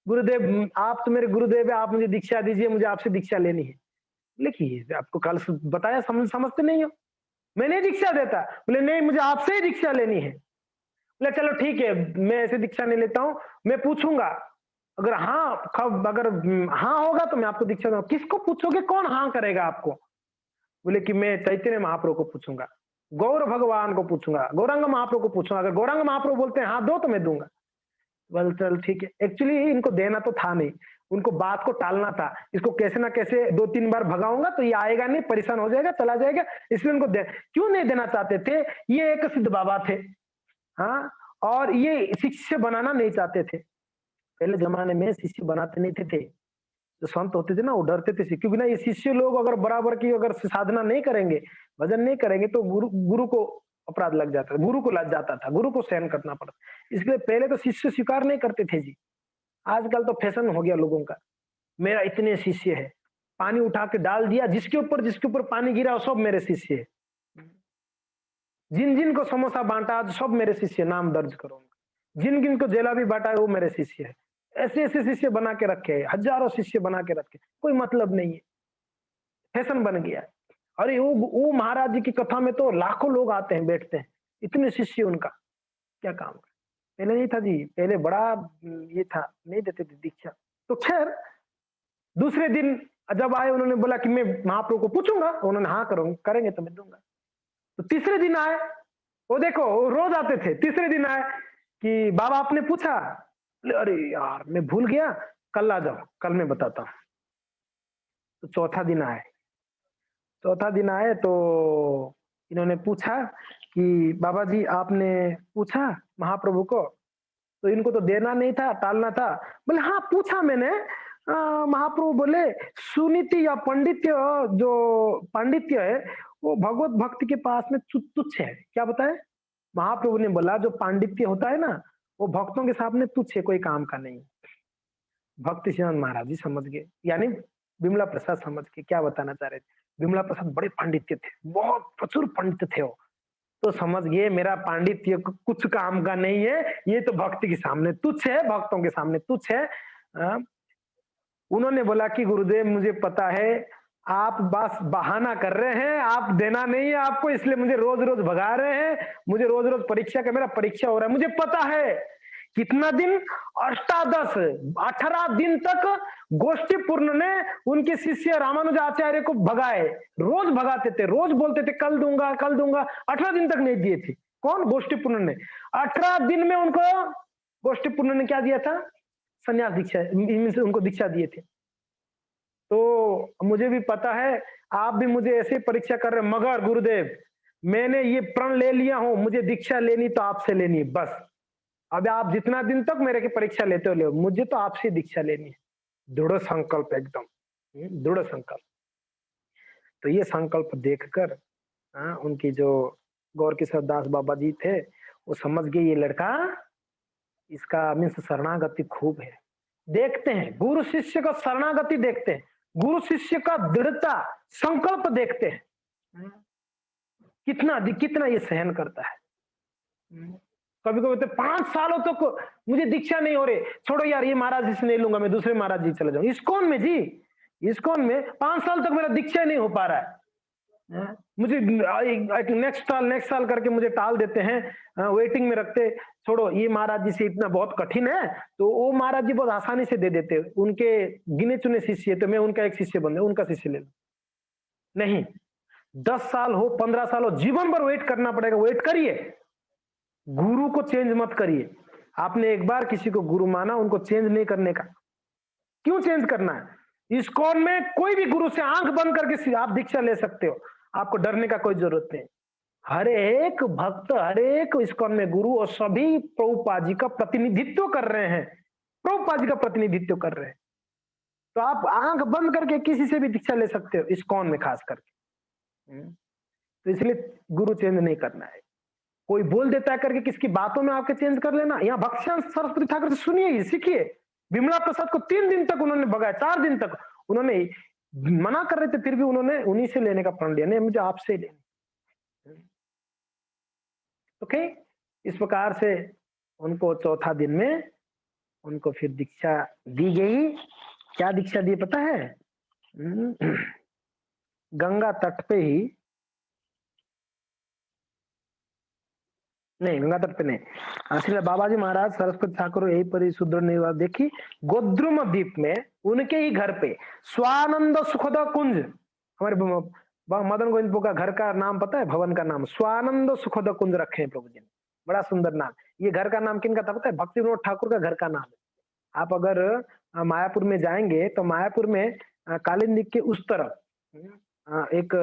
गुरुदेव, आप तो मेरे गुरुदेव है, आप मुझे दीक्षा दीजिए, मुझे आपसे दीक्षा लेनी है। बोले कि आपको कल बताया, समझते नहीं हो, मैं नहीं दीक्षा देता। बोले नहीं, मुझे आपसे ही दीक्षा लेनी है। बोले चलो ठीक है, मैं ऐसे दीक्षा नहीं लेता हूँ, मैं पूछूंगा, अगर हाँ होगा तो मैं आपको दीक्षा दूंगा। किसको पूछोगे, कौन हाँ करेगा आपको? बोले कि मैं चैतन्य महाप्रभु को पूछूंगा, गौर भगवान को पूछूंगा, गौरांग महाप्रभु को पूछूंगा। अगर गौरांग महाप्रभु बोलते हैं हाँ दो, तो मैं दूंगा। बोल चल ठीक है। एक्चुअली इनको देना तो था नहीं, उनको बात को टालना था। इसको कैसे ना कैसे 2-3 बार भगाऊंगा तो ये आएगा नहीं, परेशान हो जाएगा, चला जाएगा। इसलिए उनको क्यों नहीं देना चाहते थे? ये एक सिद्ध बाबा थे, हाँ, और ये शिष्य बनाना नहीं चाहते थे। पहले जमाने में शिष्य बनाते नहीं थे। जो संत होते थे ना, वो डरते थे, क्योंकि ना ये शिष्य लोग अगर बराबर की अगर साधना नहीं करेंगे, भजन नहीं करेंगे, तो गुरु को अपराध लग जाता था, गुरु को लग जाता था, गुरु को सहन करना पड़ता। इसलिए पहले तो शिष्य स्वीकार नहीं करते थे जी। आजकल तो फैशन हो गया लोगों का, मेरा इतने शिष्य है, पानी उठा के डाल दिया, जिसके ऊपर पानी गिरा वो सब मेरे शिष्य है। जिन जिन को समोसा बांटा सब मेरे शिष्य, नाम दर्ज करो। जिन जिन को जेला भी बांटा है वो मेरे शिष्य है। ऐसे ऐसे शिष्य बना के रखे हैं, हजारों शिष्य बना के रखे, कोई मतलब नहीं है, फैशन बन गया है। अरे वो महाराज जी की कथा में तो लाखों लोग आते हैं, बैठते हैं, इतने शिष्य उनका, क्या काम है? पहले नहीं था जी, पहले बड़ा ये था, नहीं देते थे दीक्षा। तो खैर दूसरे दिन जब आए, उन्होंने बोला कि मैं महाप्रभु को पूछूंगा, उन्होंने हाँ करेंगे तो मैं दूंगा। तो तीसरे दिन आए, वो देखो वो रोज आते थे। तीसरे दिन आए कि बाबा आपने पूछा? अरे यार मैं भूल गया, कल आ जाओ, कल मैं बताता हूँ। तो चौथा दिन आए तो इन्होंने पूछा कि बाबा जी आपने पूछा महाप्रभु को? तो इनको तो देना नहीं था, टालना था। बोले हाँ पूछा मैंने। महाप्रभु बोले सुनीति या पांडित्य, जो पांडित्य है वो भगवत भक्ति के पास में तुच्छ है। क्या बताए? महाप्रभु ने बोला जो पांडित्य होता है ना, वो भक्तों के सामने तुच्छ है, कोई काम का नहीं। भक्ति सिद्धांत महाराज जी समझ गए, यानी विमला प्रसाद समझ के क्या बताना चाह रहे थे। विमला प्रसाद बड़े पांडित्य थे, बहुत प्रचुर पंडित थे वो। तो समझ गए मेरा पांडित्य कुछ काम का नहीं है, ये तो भक्ति के सामने तुच्छ है, भक्तों के सामने तुच्छ है। उन्होंने बोला कि गुरुदेव मुझे पता है आप बस बहाना कर रहे हैं, आप देना नहीं है आपको, इसलिए मुझे रोज रोज भगा रहे हैं, मुझे रोज रोज परीक्षा का, मेरा परीक्षा हो रहा है, मुझे पता है। कितना दिन? 18 दिन तक गोष्ठी पूर्ण ने उनके शिष्य रामानुजाचार्य को भगाए, रोज भगाते थे, रोज बोलते थे कल दूंगा कल दूंगा। 18 दिन तक नहीं दिए थे। कौन? गोष्ठी पूर्ण ने। 18 दिन में उनको गोष्ठी पूर्ण ने क्या दिया था? संन्यास दीक्षा, उनको दीक्षा दिए थे। तो मुझे भी पता है आप भी मुझे ऐसे परीक्षा कर रहे हैं, मगर गुरुदेव मैंने ये प्रण ले लिया हूं, मुझे दीक्षा लेनी तो आपसे लेनी है बस। अब आप जितना दिन तक मेरे की परीक्षा लेते हो ले, मुझे तो आपसे दीक्षा लेनी है। दृढ़ संकल्प, एकदम दृढ़ संकल्प। तो ये संकल्प देखकर उनकी जो गौर किशोर दास बाबा जी थे, वो समझ गए ये लड़का, इसका मीन्स शरणागति खूब है, देखते हैं, गुरु शिष्य का शरणागति देखते हैं, गुरु शिष्य का दृढ़ता संकल्प देखते हैं, कितना कितना ये सहन करता है। कभी कभी तो 5 सालों तक मुझे दीक्षा नहीं हो रही, छोड़ो यार ये महाराज जी से नहीं लूंगा, मैं दूसरे महाराज जी चले जाऊं। इस्कॉन में जी, इस्कॉन में 5 साल तक मेरा दीक्षा नहीं हो पा रहा है। मुझे नेक्स्ट साल करके मुझे टाल देते हैं, वेटिंग में रखते, छोड़ो ये महाराज जी से इतना बहुत कठिन है, तो वो महाराज जी बहुत आसानी से दे देते, उनके गिने चुने शिष्य है, तो मैं उनका एक शिष्य बन जाऊं, उनका शिष्य ले लूं। नहीं, 10 साल हो 15 साल हो, जीवन भर वेट करना पड़ेगा। वेट करिए, गुरु को चेंज मत करिए। आपने एक बार किसी को गुरु माना, उनको चेंज नहीं करने का। क्यों चेंज करना है? इस्कॉन में कोई भी गुरु से आंख बंद करके आप दीक्षा ले सकते हो, आपको डरने का कोई जरूरत नहीं। हर एक भक्त, हर एक इस्कॉन में गुरु और सभी प्रभुपाद जी का प्रतिनिधित्व कर रहे हैं, प्रभुपाद जी का प्रतिनिधित्व कर रहे हैं। तो आप आंख बंद करके किसी से भी दीक्षा ले सकते हो, इस्कॉन में खास करके। तो इसलिए गुरु चेंज नहीं करना है। कोई बोल देता है करके किसकी बातों में आपके चेंज कर लेना। यहाँ भक्ष्यान सरस्वती ठाकुर से सुनिए, सीखिए। विमला प्रसाद को 3 दिन तक उन्होंने भगाया, 4 दिन तक उन्होंने मना कर रहे थे, फिर भी उन्होंने उन्हीं से लेने का प्रण लिया, नहीं मुझे आपसे ही लेना। ओके, इस प्रकार से उनको चौथा दिन में उनको फिर दीक्षा दी गई। क्या दीक्षा दी पता है? गंगा तट पे ही, नहीं गंगा तट पे नहीं, श्री बाबा जी महाराज सरस्वती ठाकुर यही पर सुदृढ़ निवास देखी, गोद्रुम द्वीप में उनके ही घर पे स्वानंद सुखद कुंज, हमारे मदन गोविंद का घर का नाम पता है? भवन का नाम स्वानंद सुखद कुंज रखे हैं प्रभु जी ने, बड़ा सुंदर नाम। ये घर का नाम किनका था पता है? भक्ति विनोद ठाकुर का घर का नाम है। आप अगर मायापुर में जाएंगे तो मायापुर में कालीन द्वीप के उस तरफ एक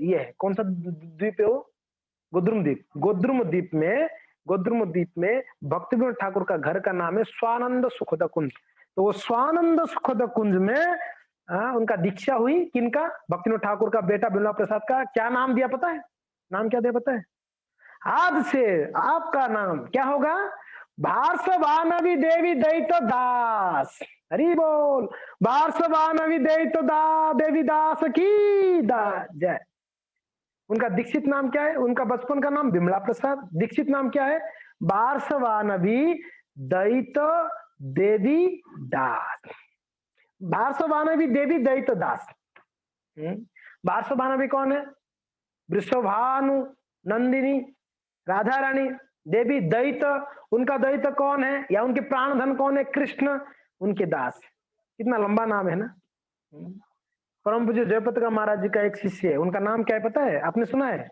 ये है, कौन सा द्वीप है वो? गोद्रुम द्वीप। गोद्रुम द्वीप में भक्ति विनोद ठाकुर का घर का नाम है स्वानंद सुखद कुंज। तो वो स्वानंद सुखद कुंज में उनका दीक्षा हुई। किनका? भक्ति विनोद ठाकुर का बेटा बिमला प्रसाद का। क्या नाम दिया पता है? नाम क्या दिया पता है? आज से आपका नाम क्या होगा? भारसवानवी देवी दैत दास। हरि बोल। भारसवानवी दैत देवी दास की जय। उनका दीक्षित नाम क्या है? उनका बचपन का नाम बिमला प्रसाद, दीक्षित नाम क्या है? भारसवानवी दैत देवी दास। भारसवानवी देवी दैत दास। भारसवानवी कौन है? वृषभानु नंदिनी राधा रानी। देवी दैत, उनका दैत कौन है या उनके प्राणधन कौन है? कृष्ण। उनके दास। कितना लंबा नाम है ना। परम पूज्य जयपताका महाराज जी का एक शिष्य है, उनका नाम क्या है पता है? आपने सुना है?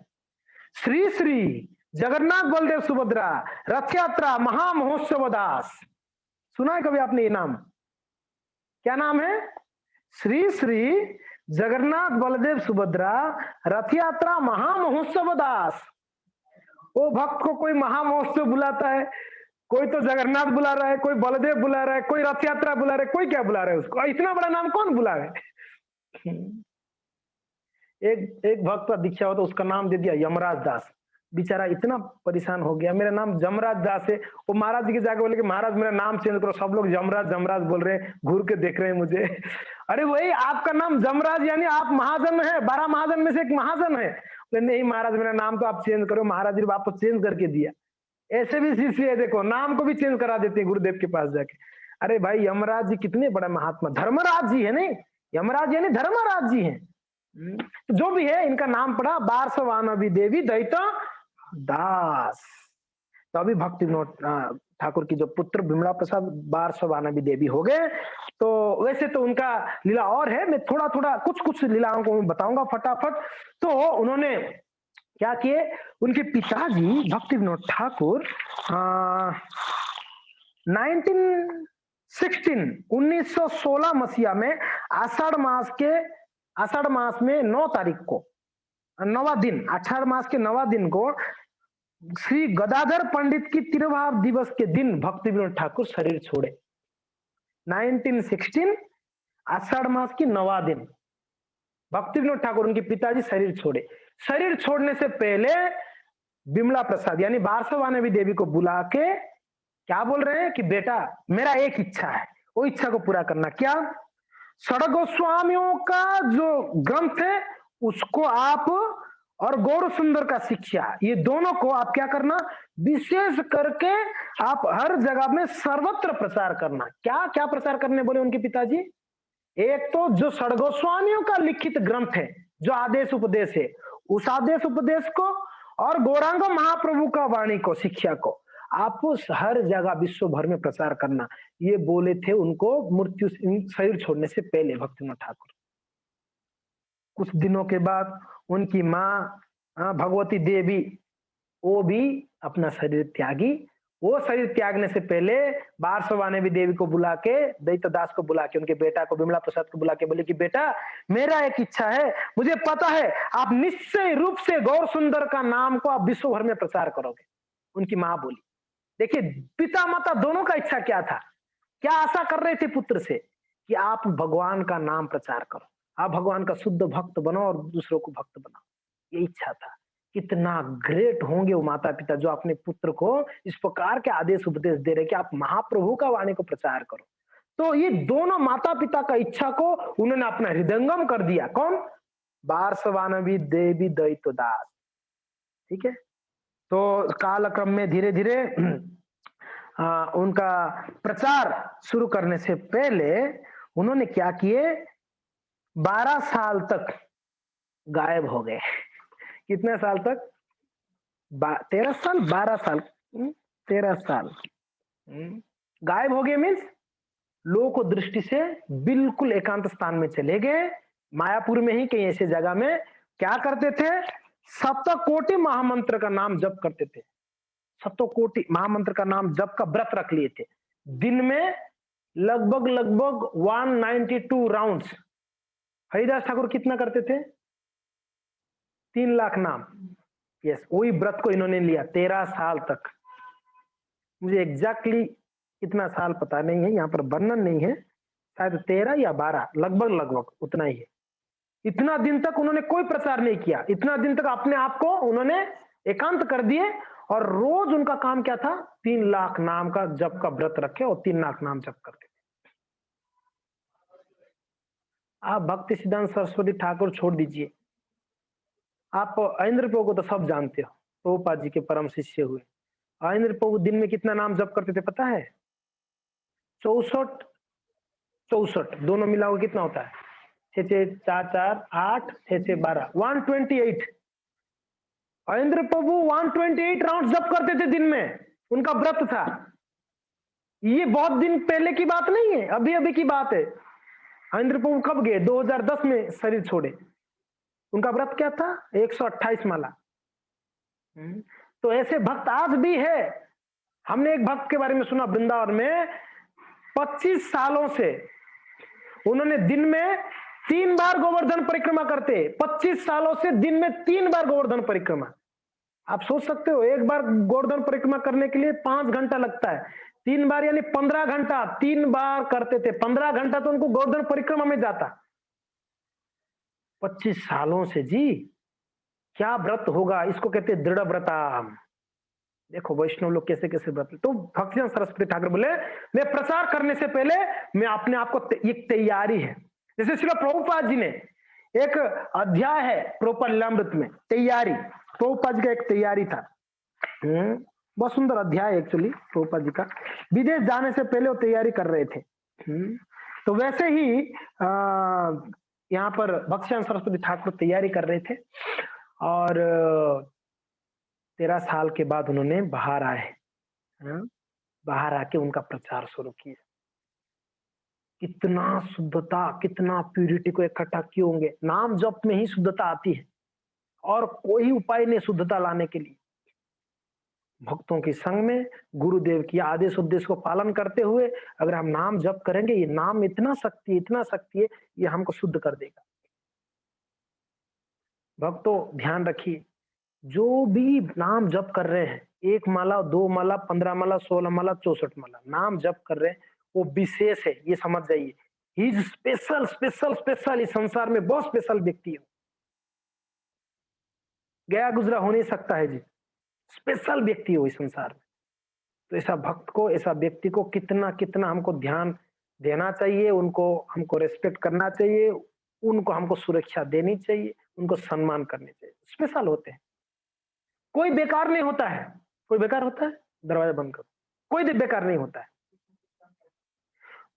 श्री श्री जगन्नाथ बलदेव सुभद्रा रथ यात्रा महामहोत्सव दास। सुना है कभी आपने ये नाम? क्या नाम है? श्री श्री जगन्नाथ बलदेव सुभद्रा रथ यात्रा महामहोत्सव दास। वो भक्त को कोई महामहोत्सव बुलाता है, कोई तो जगन्नाथ बुला रहा है, कोई बलदेव बुला रहा है, कोई रथ यात्रा बुला रहा है, कोई क्या बुला रहा है उसको? इतना बड़ा नाम कौन बुलावे? एक भक्त का दीक्षा हो तो उसका नाम दे दिया यमराज दास। बेचारा इतना परेशान हो गया, मेरा नाम जमराज दास है। वो महाराज जी के जाके बोले कि महाराज मेरा नाम चेंज करो। सब लोग जमराज जमराज बोल रहे हैं, घूर के देख रहे हैं मुझे। अरे वही आपका नाम जमराज, यानी आप महाजन है, 12 महाजन में से एक महाजन है। नहीं महाराज मेरा नाम तो आप चेंज करो। महाराज जी ने वापस चेंज करके दिया। ऐसे भी शिष्य है, देखो नाम को भी चेंज करा देते हैं गुरुदेव के पास जाके। अरे भाई यमराज जी कितने बड़ा महात्मा, धर्मराज जी है नहीं, यमराज यानी धर्मराज जी हैं। तो जो भी है इनका नाम पड़ा बारसवानवी देवी दैत दास। तो अभी भक्ति विनोद ठाकुर की जो पुत्र बिमला प्रसाद बारसवानवी देवी हो गए। तो वैसे तो उनका लीला और है, मैं थोड़ा थोड़ा कुछ लीलाओं को बताऊंगा फटाफट। तो उन्होंने क्या किए? उनके पिताजी भक्ति विनोद ठाकुर 1916 मसीहा में आषाढ़ मास में 9 तारीख को, 9वां दिन, आषाढ़ मास के 9वां दिन को श्री गदाधर पंडित की तिरुभाव दिवस के दिन भक्ति विनोद ठाकुर शरीर छोड़े। 1916 आषाढ़ मास की 9वां दिन भक्ति विनोद ठाकुर उनके पिताजी शरीर छोड़े। शरीर छोड़ने से पहले बिमला प्रसाद यानी बारसवानवी देवी को बुला के क्या बोल रहे हैं कि बेटा मेरा एक इच्छा है, वो इच्छा को पूरा करना। क्या? षड गोस्वामियों का जो ग्रंथ है उसको आप, और गौर सुंदर का शिक्षा, ये दोनों को आप क्या करना, विशेष करके आप हर जगह में सर्वत्र प्रचार करना। क्या क्या प्रचार करने बोले उनके पिताजी? एक तो जो षड गोस्वामियों का लिखित ग्रंथ है, जो आदेश उपदेश है, उस आदेश उपदेश को, और गौरांग महाप्रभु का वाणी को, शिक्षा को आप उस हर जगह विश्व भर में प्रचार करना। ये बोले थे उनको मृत्यु शरीर छोड़ने से पहले भक्तिनाथ ठाकुर। कुछ दिनों के बाद उनकी माँ भगवती देवी, वो भी अपना शरीर त्यागी। वो शरीर त्यागने से पहले बारसवा ने भी देवी को बुला के, दैत्य दास को बुला के, उनके बेटा को, विमला प्रसाद को बुला के बोले कि बेटा मेरा एक इच्छा है, मुझे पता है आप निश्चय रूप से गौर सुंदर का नाम को आप विश्व भर में प्रचार करोगे। उनकी माँ बोली। देखिए पिता माता दोनों का इच्छा क्या था, क्या आशा कर रहे थे पुत्र से, कि आप भगवान का नाम प्रचार करो, आप भगवान का शुद्ध भक्त बनो और दूसरों को भक्त बनाओ, ये इच्छा था। कितना ग्रेट होंगे वो माता पिता जो अपने पुत्र को इस प्रकार के आदेश उपदेश दे रहे कि आप महाप्रभु का वाणी को प्रचार करो। तो ये दोनों माता पिता का इच्छा को उन्होंने अपना हृदयंगम कर दिया। कौन? बारसवानवी देवी दैत्य दास। ठीक है, तो कालक्रम में धीरे धीरे उनका प्रचार शुरू करने से पहले उन्होंने क्या किए, 12 साल तक गायब हो गए। कितने साल तक? 13 साल, 12 साल, 13 साल गायब हो गए। मीन्स लोगों को दृष्टि से बिल्कुल एकांत स्थान में चले गए। मायापुर में ही कहीं ऐसे जगह में क्या करते थे, सप्तकोटि महामंत्र का नाम जप करते थे। सप्तकोटि महामंत्र का नाम जप का व्रत रख लिए थे। दिन में लगभग 192 राउंड्स। हरिदास ठाकुर कितना करते थे? 3 लाख नाम। यस, वही व्रत को इन्होंने लिया 13 साल तक। मुझे एग्जैक्टली कितना साल पता नहीं है, यहाँ पर वर्णन नहीं है, शायद 13 या 12, लगभग उतना ही है। इतना दिन तक उन्होंने कोई प्रचार नहीं किया, इतना दिन तक अपने आप को उन्होंने एकांत कर दिए, और रोज उनका काम क्या था, 3 लाख नाम का जप का व्रत रखे और 3 लाख नाम जप करते थे। आप भक्ति सिद्धांत सरस्वती ठाकुर छोड़ दीजिए, आप इंद्र प्रभु को तो सब जानते हो, प्रभुपाद जी के परम शिष्य हुए। इंद्र प्रभु दिन में कितना नाम जप करते थे पता है? 64 दोनों मिला हुआ कितना होता है? 6 6 4 4 8 6 6 12, 128। इंद्र प्रभु 128 राउंड जप करते थे दिन में, उनका व्रत था। ये बहुत दिन पहले की बात नहीं है, अभी अभी की बात है। इंद्र प्रभु कब गए? 2010 में शरीर छोड़े। उनका व्रत क्या था? 128 माला। तो ऐसे भक्त आज भी है। हमने एक भक्त के बारे में सुना वृंदावन में, 25 सालों से उन्होंने दिन में 3 बार गोवर्धन परिक्रमा करते। 25 सालों से दिन में 3 बार गोवर्धन परिक्रमा। आप सोच सकते हो, एक बार गोवर्धन परिक्रमा करने के लिए 5 घंटा लगता है, 3 बार यानी 15 घंटा, 3 बार करते थे। 15 घंटा तो उनको गोवर्धन परिक्रमा में जाता। 25 सालों से जी, क्या व्रत होगा, इसको कहते दृढ़ व्रताम। देखो वैष्णव लोग कैसे कैसे व्रत। तो भक्तिनाथ सरस्वती ठाकुर बोले मैं प्रचार करने से पहले मैं अपने आप को एक तैयारी है। जैसे श्री प्रभुपाद जी ने एक अध्याय है प्रोपल्लामृत में, तैयारी। प्रभुपाद जी का एक तैयारी था, बहुत सुंदर अध्याय एक्चुअली प्रभुपाद जी का। विदेश जाने से पहले वो तैयारी कर रहे थे। तो वैसे ही यहाँ पर भक्तिनाथ सरस्वती ठाकुर तैयारी कर रहे थे, और 13 साल के बाद उन्होंने बाहर आए। बाहर आके उनका प्रचार शुरू किया। कितना शुद्धता, कितना प्यूरिटी को इकट्ठा किए होंगे। नाम जप में ही शुद्धता आती है, और कोई उपाय नहीं शुद्धता लाने के लिए। भक्तों के संग में गुरुदेव की आदेश उपदेश को पालन करते हुए अगर हम नाम जप करेंगे, ये नाम इतना शक्ति है, ये हमको शुद्ध कर देगा। भक्तों ध्यान रखिए, जो भी नाम जप कर रहे हैं, 1 माला, 2 माला, 15 माला, 16 माला, 64 माला नाम जप कर रहे हैं, वो विशेष है, ये समझ जाइए। He is special special special. इस संसार में बहुत स्पेशल व्यक्ति है, गया गुजरा हो नहीं सकता है जी। स्पेशल व्यक्ति हो इस संसार में। तो ऐसा भक्त को, ऐसा व्यक्ति को कितना कितना हमको ध्यान देना चाहिए, उनको हमको रिस्पेक्ट करना चाहिए, उनको हमको सुरक्षा देनी चाहिए, उनको सम्मान करनी चाहिए। स्पेशल होते हैं, कोई बेकार नहीं होता है। कोई बेकार होता है? दरवाजा बंद करो। कोई बेकार नहीं होता है।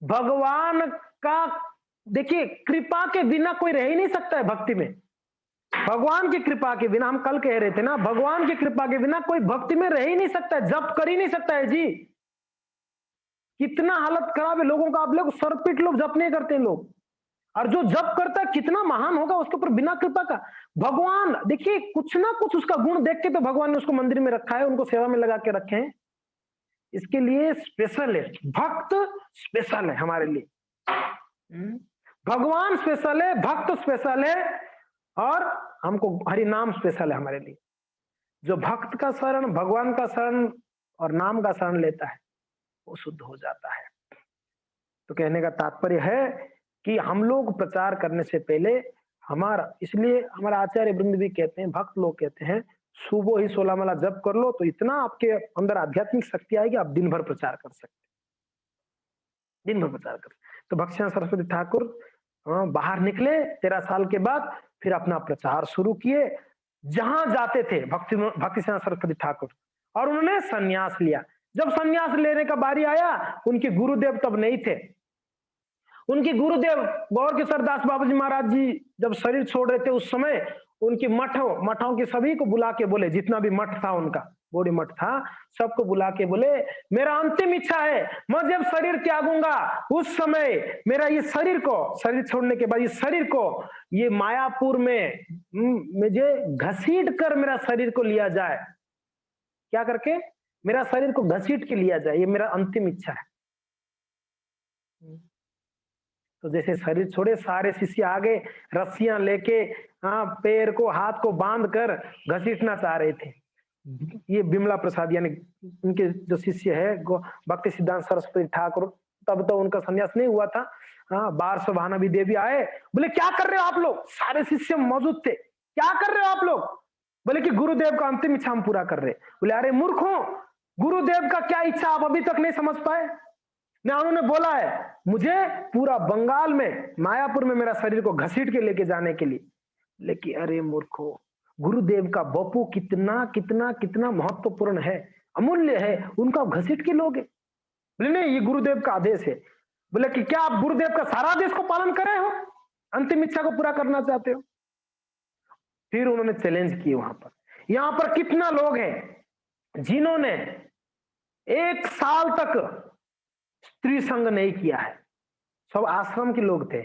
भगवान का देखिए, कृपा के बिना कोई रह ही नहीं सकता है भक्ति में। भगवान की कृपा के बिना, हम कल कह रहे थे ना, भगवान की कृपा के बिना कोई भक्ति में रह ही नहीं सकता है, जप कर ही नहीं सकता है जी। कितना हालत खराब है लोगों का, आप लोग सरपीट लोग जप नहीं करते हैं लोग, और जो जप करता है कितना महान होगा उसके ऊपर बिना कृपा का। भगवान देखिए, कुछ ना कुछ उसका गुण देख के तो भगवान ने उसको मंदिर में रखा है, उनको सेवा में लगा के रखे हैं। इसके लिए स्पेशल है, भक्त स्पेशल है हमारे लिए। भगवान स्पेशल है, भक्त स्पेशल है, और हमको हरि नाम स्पेशल है हमारे लिए। जो भक्त का शरण, भगवान का शरण और नाम का शरण लेता है, वो शुद्ध हो जाता है। तो कहने का तात्पर्य है कि हम लोग प्रचार करने से पहले हमारा, इसलिए हमारा आचार्य वृंद भी कहते हैं, भक्त लोग कहते हैं, सुबह ही 16 माला जप कर लो तो इतना आपके अंदर आध्यात्मिक शक्ति आएगी, आप दिन भर प्रचार कर सकते, दिन भर प्रचार कर। तो भक्तिसिंह सरस्वती ठाकुर बाहर निकले 13 साल के बाद, फिर अपना प्रचार शुरू किए, जहां जाते थे भक्तिसिंह सरस्वती ठाकुर, और उन्होंने संन्यास लिया। जब संन्यास लेने का बारी आया, उनके गुरुदेव तब नहीं थे। उनके गुरुदेव गौर किशोर दास बाबा जी महाराज जी जब शरीर छोड़ रहे थे, उस समय उनकी मठों के सभी को बुला के बोले, जितना भी मठ था उनका, बॉडी मठ था, सबको बुला के बोले, मेरा अंतिम इच्छा है, मैं जब शरीर त्यागूंगा उस समय मेरा ये शरीर छोड़ने के बाद ये शरीर को ये मायापुर में मुझे घसीट कर मेरा शरीर को लिया जाए। क्या करके? मेरा शरीर को घसीट के लिया जाए, ये मेरा अंतिम इच्छा है। तो जैसे शरीर छोड़े, सारे शिष्य आगे रस्सियां लेके पैर को हाथ को बांध कर घसीटना चाह रहे थे। ये बिमला प्रसाद यानी उनके जो शिष्य है भक्ति सिद्धांत सरस्वती ठाकुर, तब तो उनका संन्यास नहीं हुआ था। बाहर से भानावी देवी आए, बोले क्या कर रहे हो आप लोग? सारे शिष्य मौजूद थे, क्या कर रहे हो आप लोग? बोले कि गुरुदेव का अंतिम इच्छा हम पूरा कर रहे। बोले अरे मूर्खों, गुरुदेव का क्या इच्छा आप अभी तक नहीं समझ पाए? ना उन्होंने बोला है मुझे पूरा बंगाल में मायापुर में मेरा शरीर को घसीट के लेके जाने के लिए। लेकिन अरे मूर्खो, गुरुदेव का बपू कितना कितना कितना महत्वपूर्ण है, अमूल्य है, उनका घसीट के लोगे? बोले नहीं, ये गुरुदेव का आदेश है। बोले कि क्या आप गुरुदेव का सारा आदेश को पालन करे हो, अंतिम इच्छा को पूरा करना चाहते हो? फिर उन्होंने चैलेंज किए वहां पर। यहां पर कितना लोग हैं जिन्होंने 1 साल तक स्त्री संग नहीं किया है? सब आश्रम के लोग थे,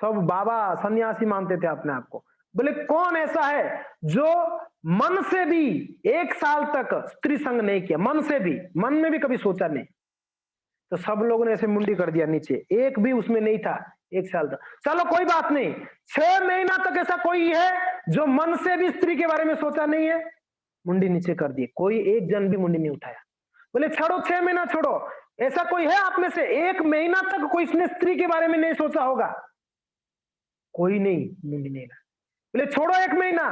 सब बाबा सन्यासी मानते थे अपने आप को। बोले कौन ऐसा है जो मन से भी 1 साल तक स्त्री संग नहीं किया? मन से भी, मन में भी कभी सोचा नहीं। तो सब लोगों ने ऐसे मुंडी कर दिया नीचे, एक भी उसमें नहीं था 1 साल तक। चलो कोई बात नहीं, 6 महीना तक ऐसा कोई है जो मन से भी स्त्री के बारे में सोचा नहीं है? मुंडी नीचे कर दिए, कोई एक जन भी मुंडी नहीं उठाया। बोले छोड़ो, 6 महीना छोड़ो, ऐसा कोई है आप में से 1 महीना तक कोई इसने स्त्री के बारे में नहीं सोचा होगा? कोई नहीं, मुंडी नहीं रहा। बोले छोड़ो 1 महीना,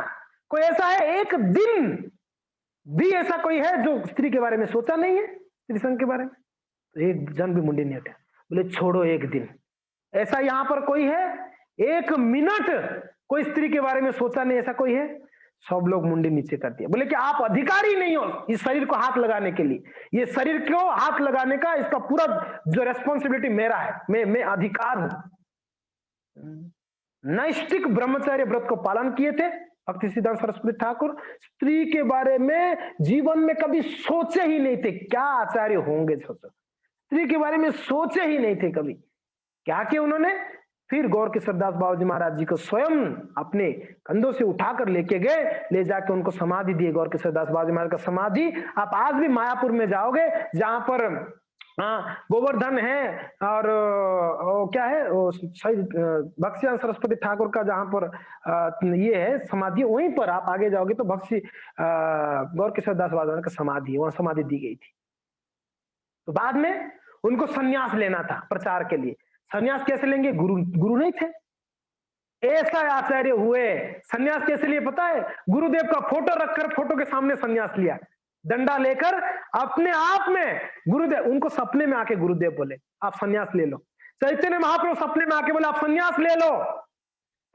कोई ऐसा है 1 दिन भी ऐसा कोई है जो स्त्री के बारे में सोचा नहीं है, स्त्री संघ के बारे में? तो एक जन भी मुंडी नहीं उठा। बोले छोड़ो 1 दिन, ऐसा यहां पर कोई है 1 मिनट कोई स्त्री के बारे में सोचा नहीं, ऐसा कोई है? सब लोग मुंडी नीचे कर दिया। बोले कि आप अधिकारी नहीं हो इस शरीर को हाथ लगाने के लिए, ये शरीर को हाथ लगाने का इसका पूरा जो रेस्पॉन्सिबिलिटी मेरा है, मैं अधिकार हूं। नैष्ठिक ब्रह्मचर्य व्रत को पालन किए थे भक्ति सिद्धांत सरस्वती ठाकुर। स्त्री के बारे में जीवन में कभी सोचे ही नहीं थे, क्या आचार्य होंगे, सोचो, स्त्री के बारे में सोचे ही नहीं थे कभी। क्या किया उन्होंने? फिर गौर किशोर दास बाबा जी महाराज जी को स्वयं अपने कंधों से उठाकर लेके गए, ले जाके उनको समाधि दी। गौर किशोर दास बाबा जी महाराज का समाधि आप आज भी मायापुर में जाओगे, जहां पर गोवर्धन है और क्या है भक्ति सरस्वती ठाकुर का जहां पर ये है समाधि, वहीं पर आप आगे जाओगे तो भक्ति गौर किशोर दास बाबा का समाधि, वहां समाधि दी गई थी। तो बाद में उनको संन्यास लेना था प्रचार के लिए। संन्यास कैसे लेंगे? गुरु नहीं थे, ऐसा आचार्य हुए। संन्यास कैसे लिए पता है? गुरुदेव का फोटो रखकर फोटो के सामने संन्यास लिया। डंडा लेकर अपने आप में गुरुदेव, उनको सपने में आके गुरुदेव बोले आप सन्यास ले लो। चैतन्य महाप्रभु सपने में आके बोले आप सन्यास ले लो।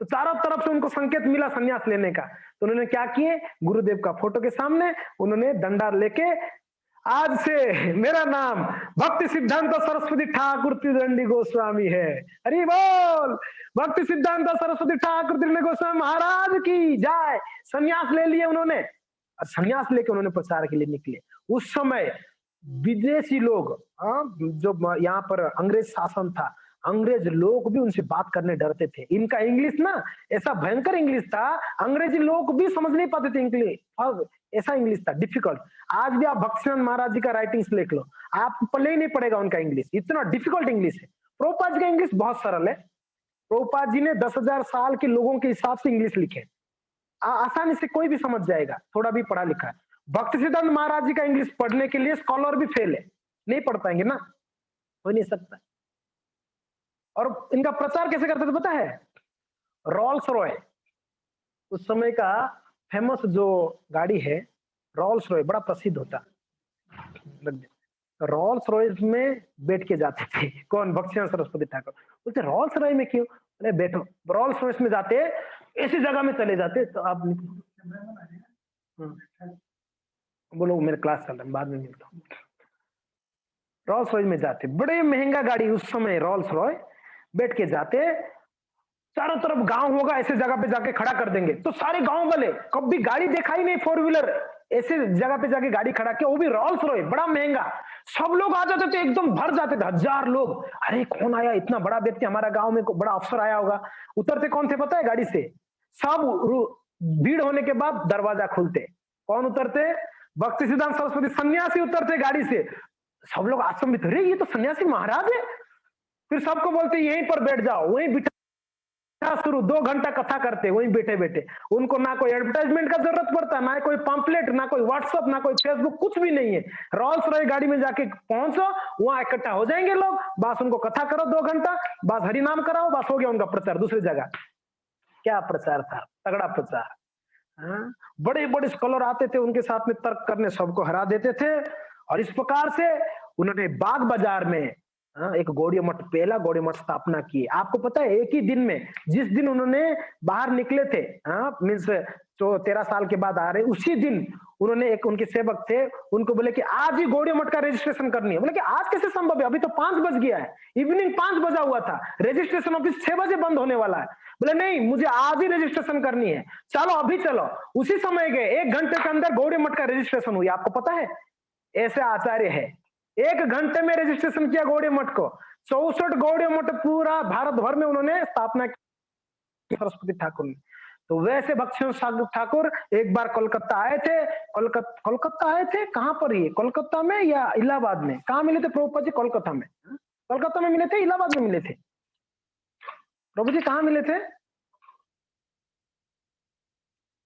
तो चारों तरफ से उनको संकेत मिला सन्यास लेने का। तो उन्होंने क्या किए, गुरुदेव का फोटो के सामने उन्होंने डंडा लेके, आज से मेरा नाम भक्ति सिद्धांत सरस्वती ठाकुर त्रिदंडी गोस्वामी है। हरि बोल। भक्ति सिद्धांत सरस्वती ठाकुर त्रिदंडी गोस्वामी महाराज की जय। सन्यास ले लिए उन्होंने, और सन्यास लेके उन्होंने प्रचार के लिए निकले। उस समय विदेशी लोग, जो यहाँ पर अंग्रेज शासन था, अंग्रेज लोग भी उनसे बात करने डरते थे। इनका इंग्लिश ना ऐसा भयंकर इंग्लिश था, अंग्रेजी लोग भी समझ नहीं पाते थे इंग्लिश, और ऐसा इंग्लिश था डिफिकल्ट। आज भी आप भक्तिसिद्धांत महाराज जी का राइटिंग्स लिख लो, आपको पल्ले ही नहीं पड़ेगा उनका इंग्लिश, इतना डिफिकल्ट इंग्लिश है। प्रभुपाद जी का इंग्लिश बहुत सरल है। प्रभुपाद जी ने 10,000 साल के लोगों के हिसाब से इंग्लिश लिखे, आसानी से कोई भी समझ जाएगा, थोड़ा भी पढ़ा लिखा है। भक्ति सिद्धांत महाराज जी का इंग्लिश पढ़ने के लिए स्कॉलर भी फेल है, नहीं पढ़ पाएंगे ना, हो नहीं सकता। और इनका प्रचार कैसे करते थे पता है, रोल्स रॉय, उस समय का फेमस जो गाड़ी है रोल्स रॉय, बड़ा प्रसिद्ध होता। रोल्स रॉयस में बैठ के जाते थे। कौन? भक्तिसिद्धांत सरस्वती ठाकुर। बोलते रोल्स रॉय में क्यों? अरे बैठो। रोल्स रॉयस में जाते, ऐसी जगह में चले जाते। तो आप बोलो मेरा क्लास चल रहा है, बाद में मिलता हूँ। रोल्स रॉयस में जाते, बड़े महंगा गाड़ी उस समय रोल्स रॉय, बैठ के जाते। चारों तरफ गांव होगा, ऐसे जगह पे जाके खड़ा कर देंगे, तो सारे गांव वाले कभी गाड़ी देखा ही नहीं, 4 व्हीलर, ऐसे जगह पे जाके गाड़ी खड़ा किया, वो भी रोल्स रॉय, बड़ा महंगा। सब लोग आ जाते थे, एकदम भर जाते थे, 1000 लोग। अरे कौन आया, इतना बड़ा व्यक्ति, हमारा गांव में बड़ा अफसर आया होगा। उतरते कौन थे पता है गाड़ी से? सब भीड़ होने के बाद दरवाजा खुलते, कौन उतरते? भक्ति सिद्धांत सरस्वती सन्यासी उतरते गाड़ी से। सब लोग आश्चर्यचकित, अरे ये तो सन्यासी महाराज है। फिर सबको बोलते यहीं पर बैठ जाओ, वहीं बिठा शुरू, 2 घंटा कथा करते वहीं बैठे बैठे। उनको ना कोई एडवर्टाइजमेंट का जरूरत पड़ता, ना कोई पंपलेट, ना कोई व्हाट्सएप, ना कोई फेसबुक, कुछ भी नहीं है। रोल्स रॉय गाड़ी में जाके पहुंचो, वहां इकट्ठा हो जाएंगे लोग, बस उनको कथा करो 2 घंटा, बस हरि नाम कराओ, बस हो गया उनका प्रचार। दूसरी जगह क्या प्रचार था, तगड़ा प्रचार। बड़े बड़े स्कॉलर आते थे उनके साथ में तर्क करने, सबको हरा देते थे। और इस प्रकार से उन्होंने बाग बाजार में एक गौड़ीय मठ, पहला गौड़ीय मठ स्थापना की। आपको पता है एक ही दिन में, जिस दिन उन्होंने बाहर निकले थे, मीन्स जो 13 साल के बाद आ रहे, उसी दिन उन्होंने, एक उनके सेवक थे, उनको बोले कि आज ही गौड़ीय मठ का रजिस्ट्रेशन करनी है। बोले कि आज कैसे संभव है, अभी तो 5 बज गया है, इवनिंग 5 बजा हुआ था, रजिस्ट्रेशन ऑफिस 6 बजे बंद होने वाला है। बोले नहीं, मुझे आज ही रजिस्ट्रेशन करनी है, चलो अभी चलो। उसी समय गए, 1 घंटे के अंदर गौड़ीय मठ का रजिस्ट्रेशन हुई। आपको पता है ऐसे आचार्य है, 1 घंटे में रजिस्ट्रेशन किया गौड़ीय मठ को। 64 गौड़ीय मठ पूरा भारत भर में उन्होंने स्थापना की, सरस्वती ठाकुर ने। तो वैसे भक्तिसिद्धांत ठाकुर एक बार कोलकाता आए थे, कोलकाता आए थे, कहां पर? ये कोलकाता में या इलाहाबाद में? कहां मिले थे प्रभुपाद जी? कोलकाता में। कोलकाता में मिले थे, इलाहाबाद में मिले थे? प्रभु जी कहां मिले थे?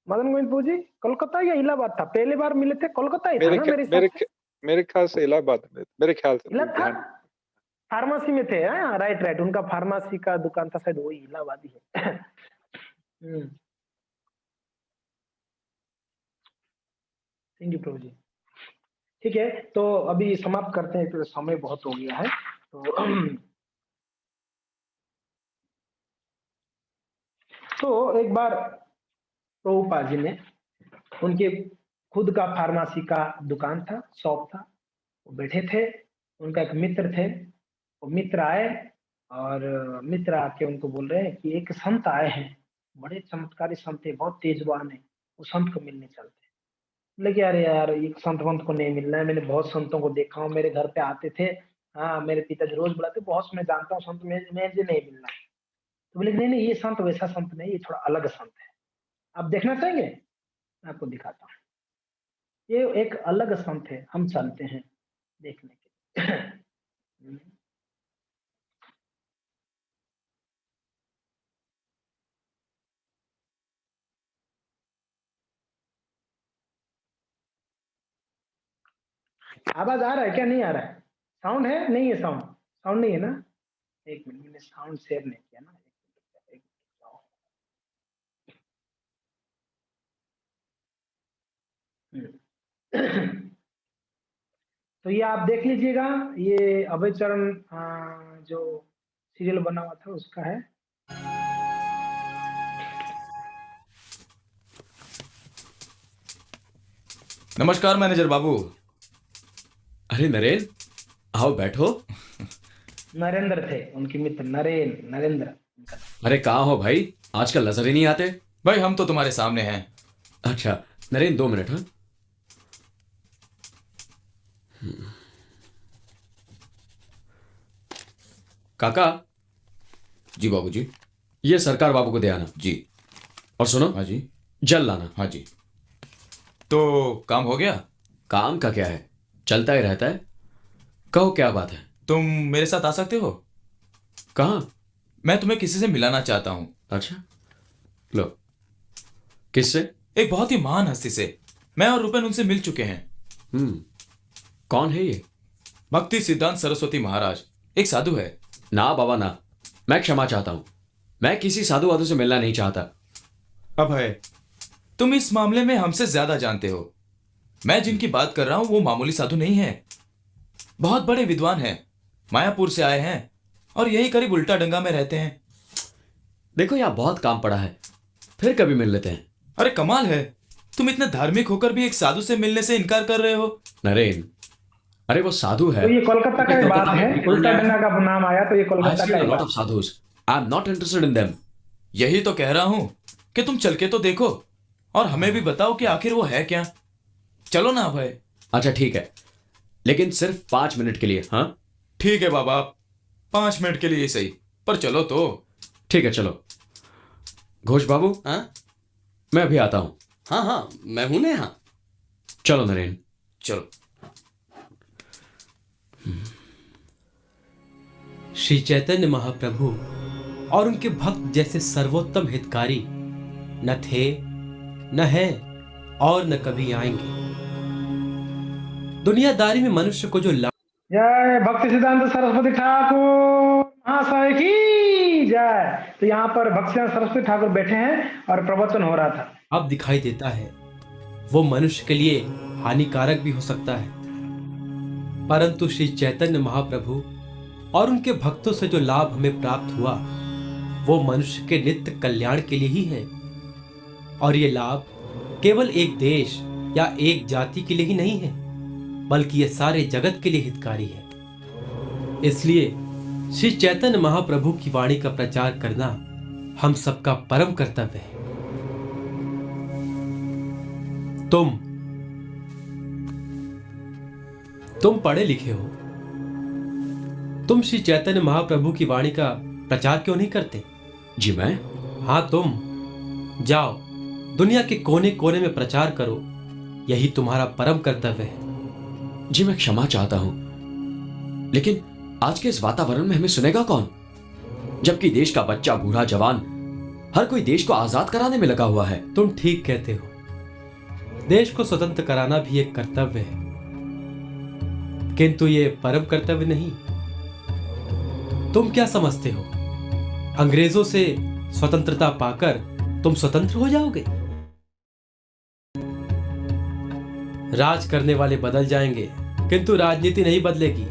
मदन गोविंद प्रभु जी कोलकाता या इलाहाबाद था? पहले बार मिले थे कोलकाता ही था ना मेरे हिसाब से। मेरे ख्याल से इलाहाबाद में, मेरे ख्याल से फार्मेसी में थे। राइट राइट, उनका फार्मेसी का दुकान था शायद, वही इलाहाबादी है। थैंक यू प्रभु जी। ठीक है, तो अभी समाप्त करते हैं, तो समय बहुत हो गया है। तो एक बार प्रभुपाद जी ने, उनके खुद का फार्मेसी का दुकान था, शॉप था, वो बैठे थे, उनका एक मित्र थे, वो मित्र आए, और मित्र आके उनको बोल रहे हैं कि एक संत आए हैं, बड़े चमत्कारी संत है, बहुत तेजवान है, वो संत को मिलने चलते हैं। बोले अरे यार, एक संत वंत को नहीं मिलना है, मैंने बहुत संतों को देखा हूँ, मेरे घर पे आते थे, मेरे पिताजी रोज बुलाते, बहुत मैं जानता हूँ संत, मुझे नहीं मिलना। तो बोले नहीं नहीं, ये संत वैसा संत नहीं, ये थोड़ा अलग संत है, आप देखना चाहेंगे? मैं आपको दिखाता हूँ, ये एक अलग संत है, हम चलते हैं देखने के लिए। आवाज आ रहा है क्या? नहीं आ रहा है? साउंड है? नहीं है साउंड? साउंड नहीं है ना? एक मिनट, मैंने साउंड शेयर नहीं किया ना, एक मिनट। तो ये आप देख लीजिएगा, ये अभय चरण जो सीरियल बना हुआ था उसका है। नमस्कार मैनेजर बाबू। अरे नरेन, आओ बैठो। नरेंद्र थे उनके मित्र, नरेंद्र। अरे कहाँ हो भाई, आजकल नजर ही नहीं आते। भाई हम तो तुम्हारे सामने हैं। अच्छा नरेन, 2 मिनट। हाँ काका। जी बाबूजी। ये सरकार बाबू को दे आना। जी। और सुनो, हाँ जी। जल लाना। हाँ जी। तो काम हो गया? काम का क्या है, चलता ही रहता है। कहो क्या बात है। तुम मेरे साथ आ सकते हो? कहाँ? मैं तुम्हें किसी से मिलाना चाहता हूं। अच्छा लो। किससे? एक बहुत ही महान हस्ती से। मैं और रूपेन उनसे मिल चुके हैं। कौन है ये? भक्ति सिद्धांत सरस्वती महाराज, एक साधु है। ना बाबा ना, मैं क्षमा चाहता हूं। मैं किसी साधु वाधु से मिलना नहीं चाहता। अभय, तुम इस मामले में हमसे ज्यादा जानते हो। मैं जिनकी बात कर रहा हूं वो मामूली साधु नहीं है, बहुत बड़े विद्वान हैं। मायापुर से आए हैं और यही करीब उल्टा डंगा में रहते हैं। देखो यहाँ बहुत काम पड़ा है, फिर कभी मिल लेते हैं। अरे कमाल है, तुम इतने धार्मिक होकर भी एक साधु से मिलने से इनकार कर रहे हो। नरेन, अरे वो साधु है। तो ये कोलकाता का एक बात है, उल्टा डंगा का नाम आया तो ये कोलकाता का lot of sadhus. I am not interested in them. यही तो कह रहा हूं कि तुम चल के तो देखो और हमें भी बताओ कि आखिर वो है क्या। चलो ना भाई। अच्छा ठीक है, लेकिन सिर्फ 5 मिनट के लिए। हाँ ठीक है बाबा, 5 मिनट के लिए सही, पर चलो तो। ठीक है चलो। घोष बाबू, हाँ मैं अभी आता हूं। हाँ हाँ, मैं हूं ना यहाँ। चलो नरेन। चलो। श्री चैतन्य महाप्रभु और उनके भक्त जैसे सर्वोत्तम हितकारी न थे, न है और न कभी आएंगे। दुनियादारी में मनुष्य को जो जय भक्ति सिद्धांत सरस्वती ठाकुर महाशय की जय। तो यहाँ पर भक्ति सिद्धांत सरस्वती ठाकुर बैठे हैं और प्रवचन हो रहा था। अब दिखाई देता है वो मनुष्य के लिए हानिकारक भी हो सकता है, परंतु श्री चैतन्य महाप्रभु और उनके भक्तों से जो लाभ हमें प्राप्त हुआ वो मनुष्य के नित्य कल्याण के लिए ही है। और ये लाभ केवल एक देश या एक जाति के लिए ही नहीं है, बल्कि ये सारे जगत के लिए हितकारी है। इसलिए श्री चैतन्य महाप्रभु की वाणी का प्रचार करना हम सबका परम कर्तव्य है। तुम पढ़े लिखे हो, तुम श्री चैतन्य महाप्रभु की वाणी का प्रचार क्यों नहीं करते? जी मैं? हाँ तुम जाओ, दुनिया के कोने कोने में प्रचार करो, यही तुम्हारा परम कर्तव्य है। जी मैं क्षमा चाहता हूं, लेकिन आज के इस वातावरण में हमें सुनेगा कौन, जबकि देश का बच्चा बूढ़ा जवान हर कोई देश को आजाद कराने में लगा हुआ है। तुम ठीक कहते हो, देश को स्वतंत्र कराना भी एक कर्तव्य है, किंतु ये परम कर्तव्य नहीं। तुम क्या समझते हो, अंग्रेजों से स्वतंत्रता पाकर तुम स्वतंत्र हो जाओगे? राज करने वाले बदल जाएंगे, किंतु राजनीति नहीं बदलेगी।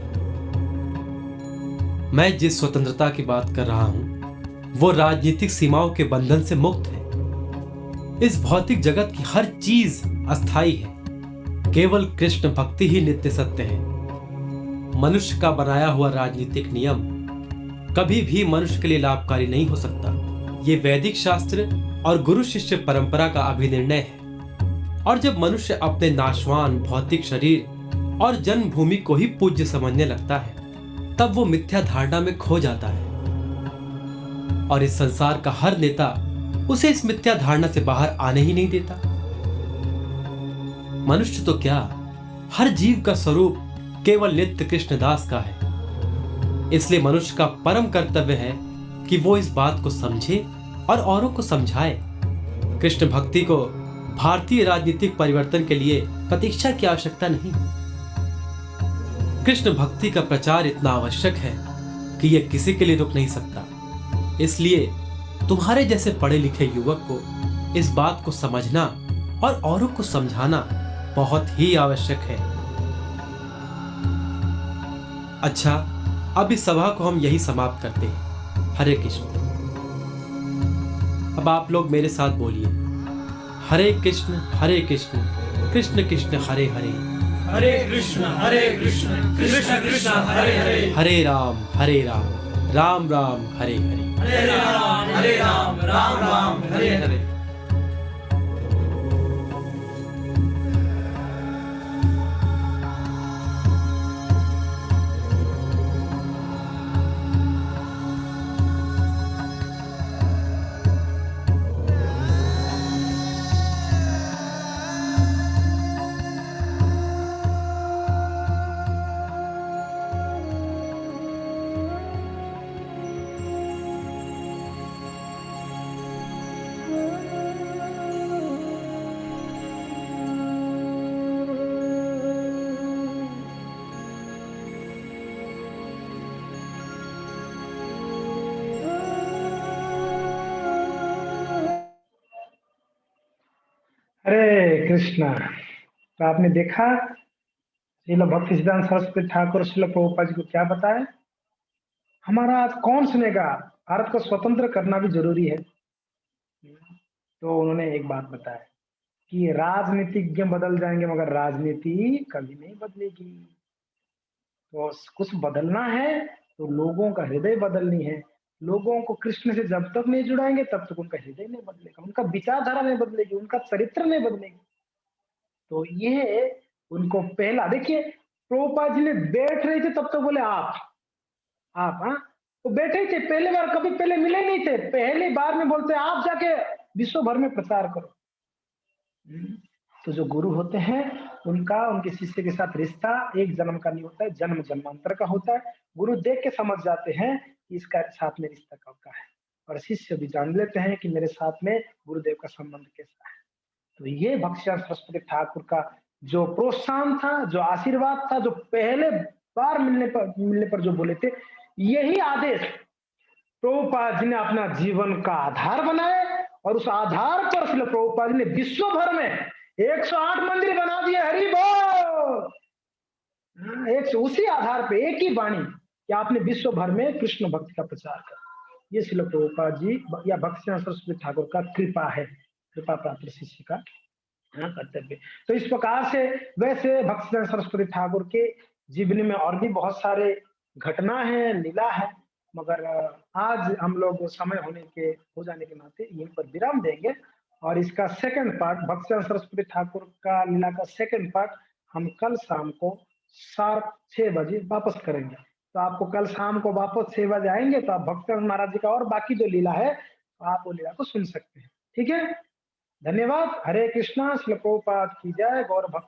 मैं जिस स्वतंत्रता की बात कर रहा हूं वो राजनीतिक सीमाओं के बंधन से मुक्त है। इस भौतिक जगत की हर चीज अस्थायी है, केवल कृष्ण भक्ति ही नित्य सत्य है। मनुष्य का बनाया हुआ राजनीतिक नियम कभी भी मनुष्य के लिए लाभकारी नहीं हो सकता। ये वैदिक शास्त्र और गुरु शिष्य परंपरा का अभिनिर्णय है। और जब मनुष्य अपने नाशवान भौतिक शरीर और जन्मभूमि को ही पूज्य समझने लगता है, तब वो मिथ्या धारणा में खो जाता है। और इस संसार का हर नेता उसे इस मिथ्या धारणा से बाहर आने ही नहीं देता। मनुष्य तो क्या, हर जीव का स्वरूप केवल नित्य कृष्णदास का है। इसलिए मनुष्य का परम कर्तव्य है कि वो इस बात को समझे और औरों को समझाए। कृष्ण भक्ति को भारतीय राजनीतिक परिवर्तन के लिए प्रतीक्षा की आवश्यकता नहीं। कृष्ण भक्ति का प्रचार इतना आवश्यक है कि यह किसी के लिए रुक नहीं सकता। इसलिए तुम्हारे जैसे पढ़े लिखे युवक को इस बात को समझना और औरों को समझाना बहुत ही आवश्यक है। अच्छा, अब इस सभा को हम यही समाप्त करते हैं। हरे कृष्ण। अब आप लोग मेरे साथ बोलिए, हरे कृष्ण कृष्ण कृष्ण हरे हरे, हरे कृष्ण कृष्ण कृष्ण हरे हरे, हरे राम राम राम हरे हरे। हरे राम राम हरे हरे। हरे कृष्णा। तो आपने देखा श्रील भक्ति सिद्धांत सरस्वती ठाकुर श्रील प्रभुपाद जी को क्या बताया। हमारा आज कौन सुनेगा, भारत को स्वतंत्र करना भी जरूरी है। तो उन्होंने एक बात बताया कि राजनीतिज्ञ बदल जाएंगे मगर राजनीति कभी नहीं बदलेगी। तो कुछ बदलना है तो लोगों का हृदय बदलनी है। लोगों को कृष्ण से जब तक नहीं जुड़ाएंगे तब तक उनका हृदय नहीं बदलेगा, उनका विचारधारा नहीं बदलेगी, उनका चरित्र नहीं बदलेगी। तो ये उनको पहला देखिए, प्रभुपाद जी ने बैठ रहे थे तब तक बोले आप हाँ, तो बैठे ही थे। पहली बार कभी पहले मिले नहीं थे, पहली बार में बोलते आप जाके विश्व भर में प्रचार करो। तो जो गुरु होते हैं उनका उनके शिष्य के साथ रिश्ता एक जन्म का नहीं होता है, जन्म जन्मांतर का होता है। गुरु देख के समझ जाते हैं कि इसका साथ में रिश्ता कब का है, और शिष्य भी जान लेते हैं कि मेरे साथ में गुरुदेव का संबंध कैसा है। तो ये भक्तिसिद्धांत सरस्वती ठाकुर का जो प्रोत्साहन था, जो आशीर्वाद था, जो पहले बार मिलने पर जो बोले थे, यही आदेश प्रभुपाद जी ने अपना जीवन का आधार बनाए, और उस आधार पर श्रील प्रभुपाद जी ने विश्व भर में 108 मंदिर बना दिए। हरि बोल। उसी आधार पे एक ही वाणी कि आपने विश्व भर में कृष्ण भक्ति का प्रचार कर। ये श्रील प्रभुपाद जी या भक्तिसिद्धांत सरस्वती ठाकुर का कृपा है, कृपा प्राप्त शिष्य का कर्तव्य। तो इस प्रकार से वैसे भक्तिसिद्धांत सरस्वती ठाकुर के जीवनी में और भी बहुत सारे घटना है, लीला है, मगर आज हम लोग समय हो जाने के नाते यहीं पर विराम देंगे, और इसका सेकंड पार्ट भक्तिसिद्धांत सरस्वती ठाकुर का लीला का सेकंड पार्ट हम कल शाम को 6 बजे वापस करेंगे। तो आपको कल शाम को वापस 6 बजे आएंगे तो आप भक्तिसिद्धांत महाराज जी का और बाकी जो लीला है आप वो लीला को सुन सकते हैं। ठीक है, धन्यवाद। हरे कृष्णा। श्रील प्रभुपाद की जय। गौर भक्त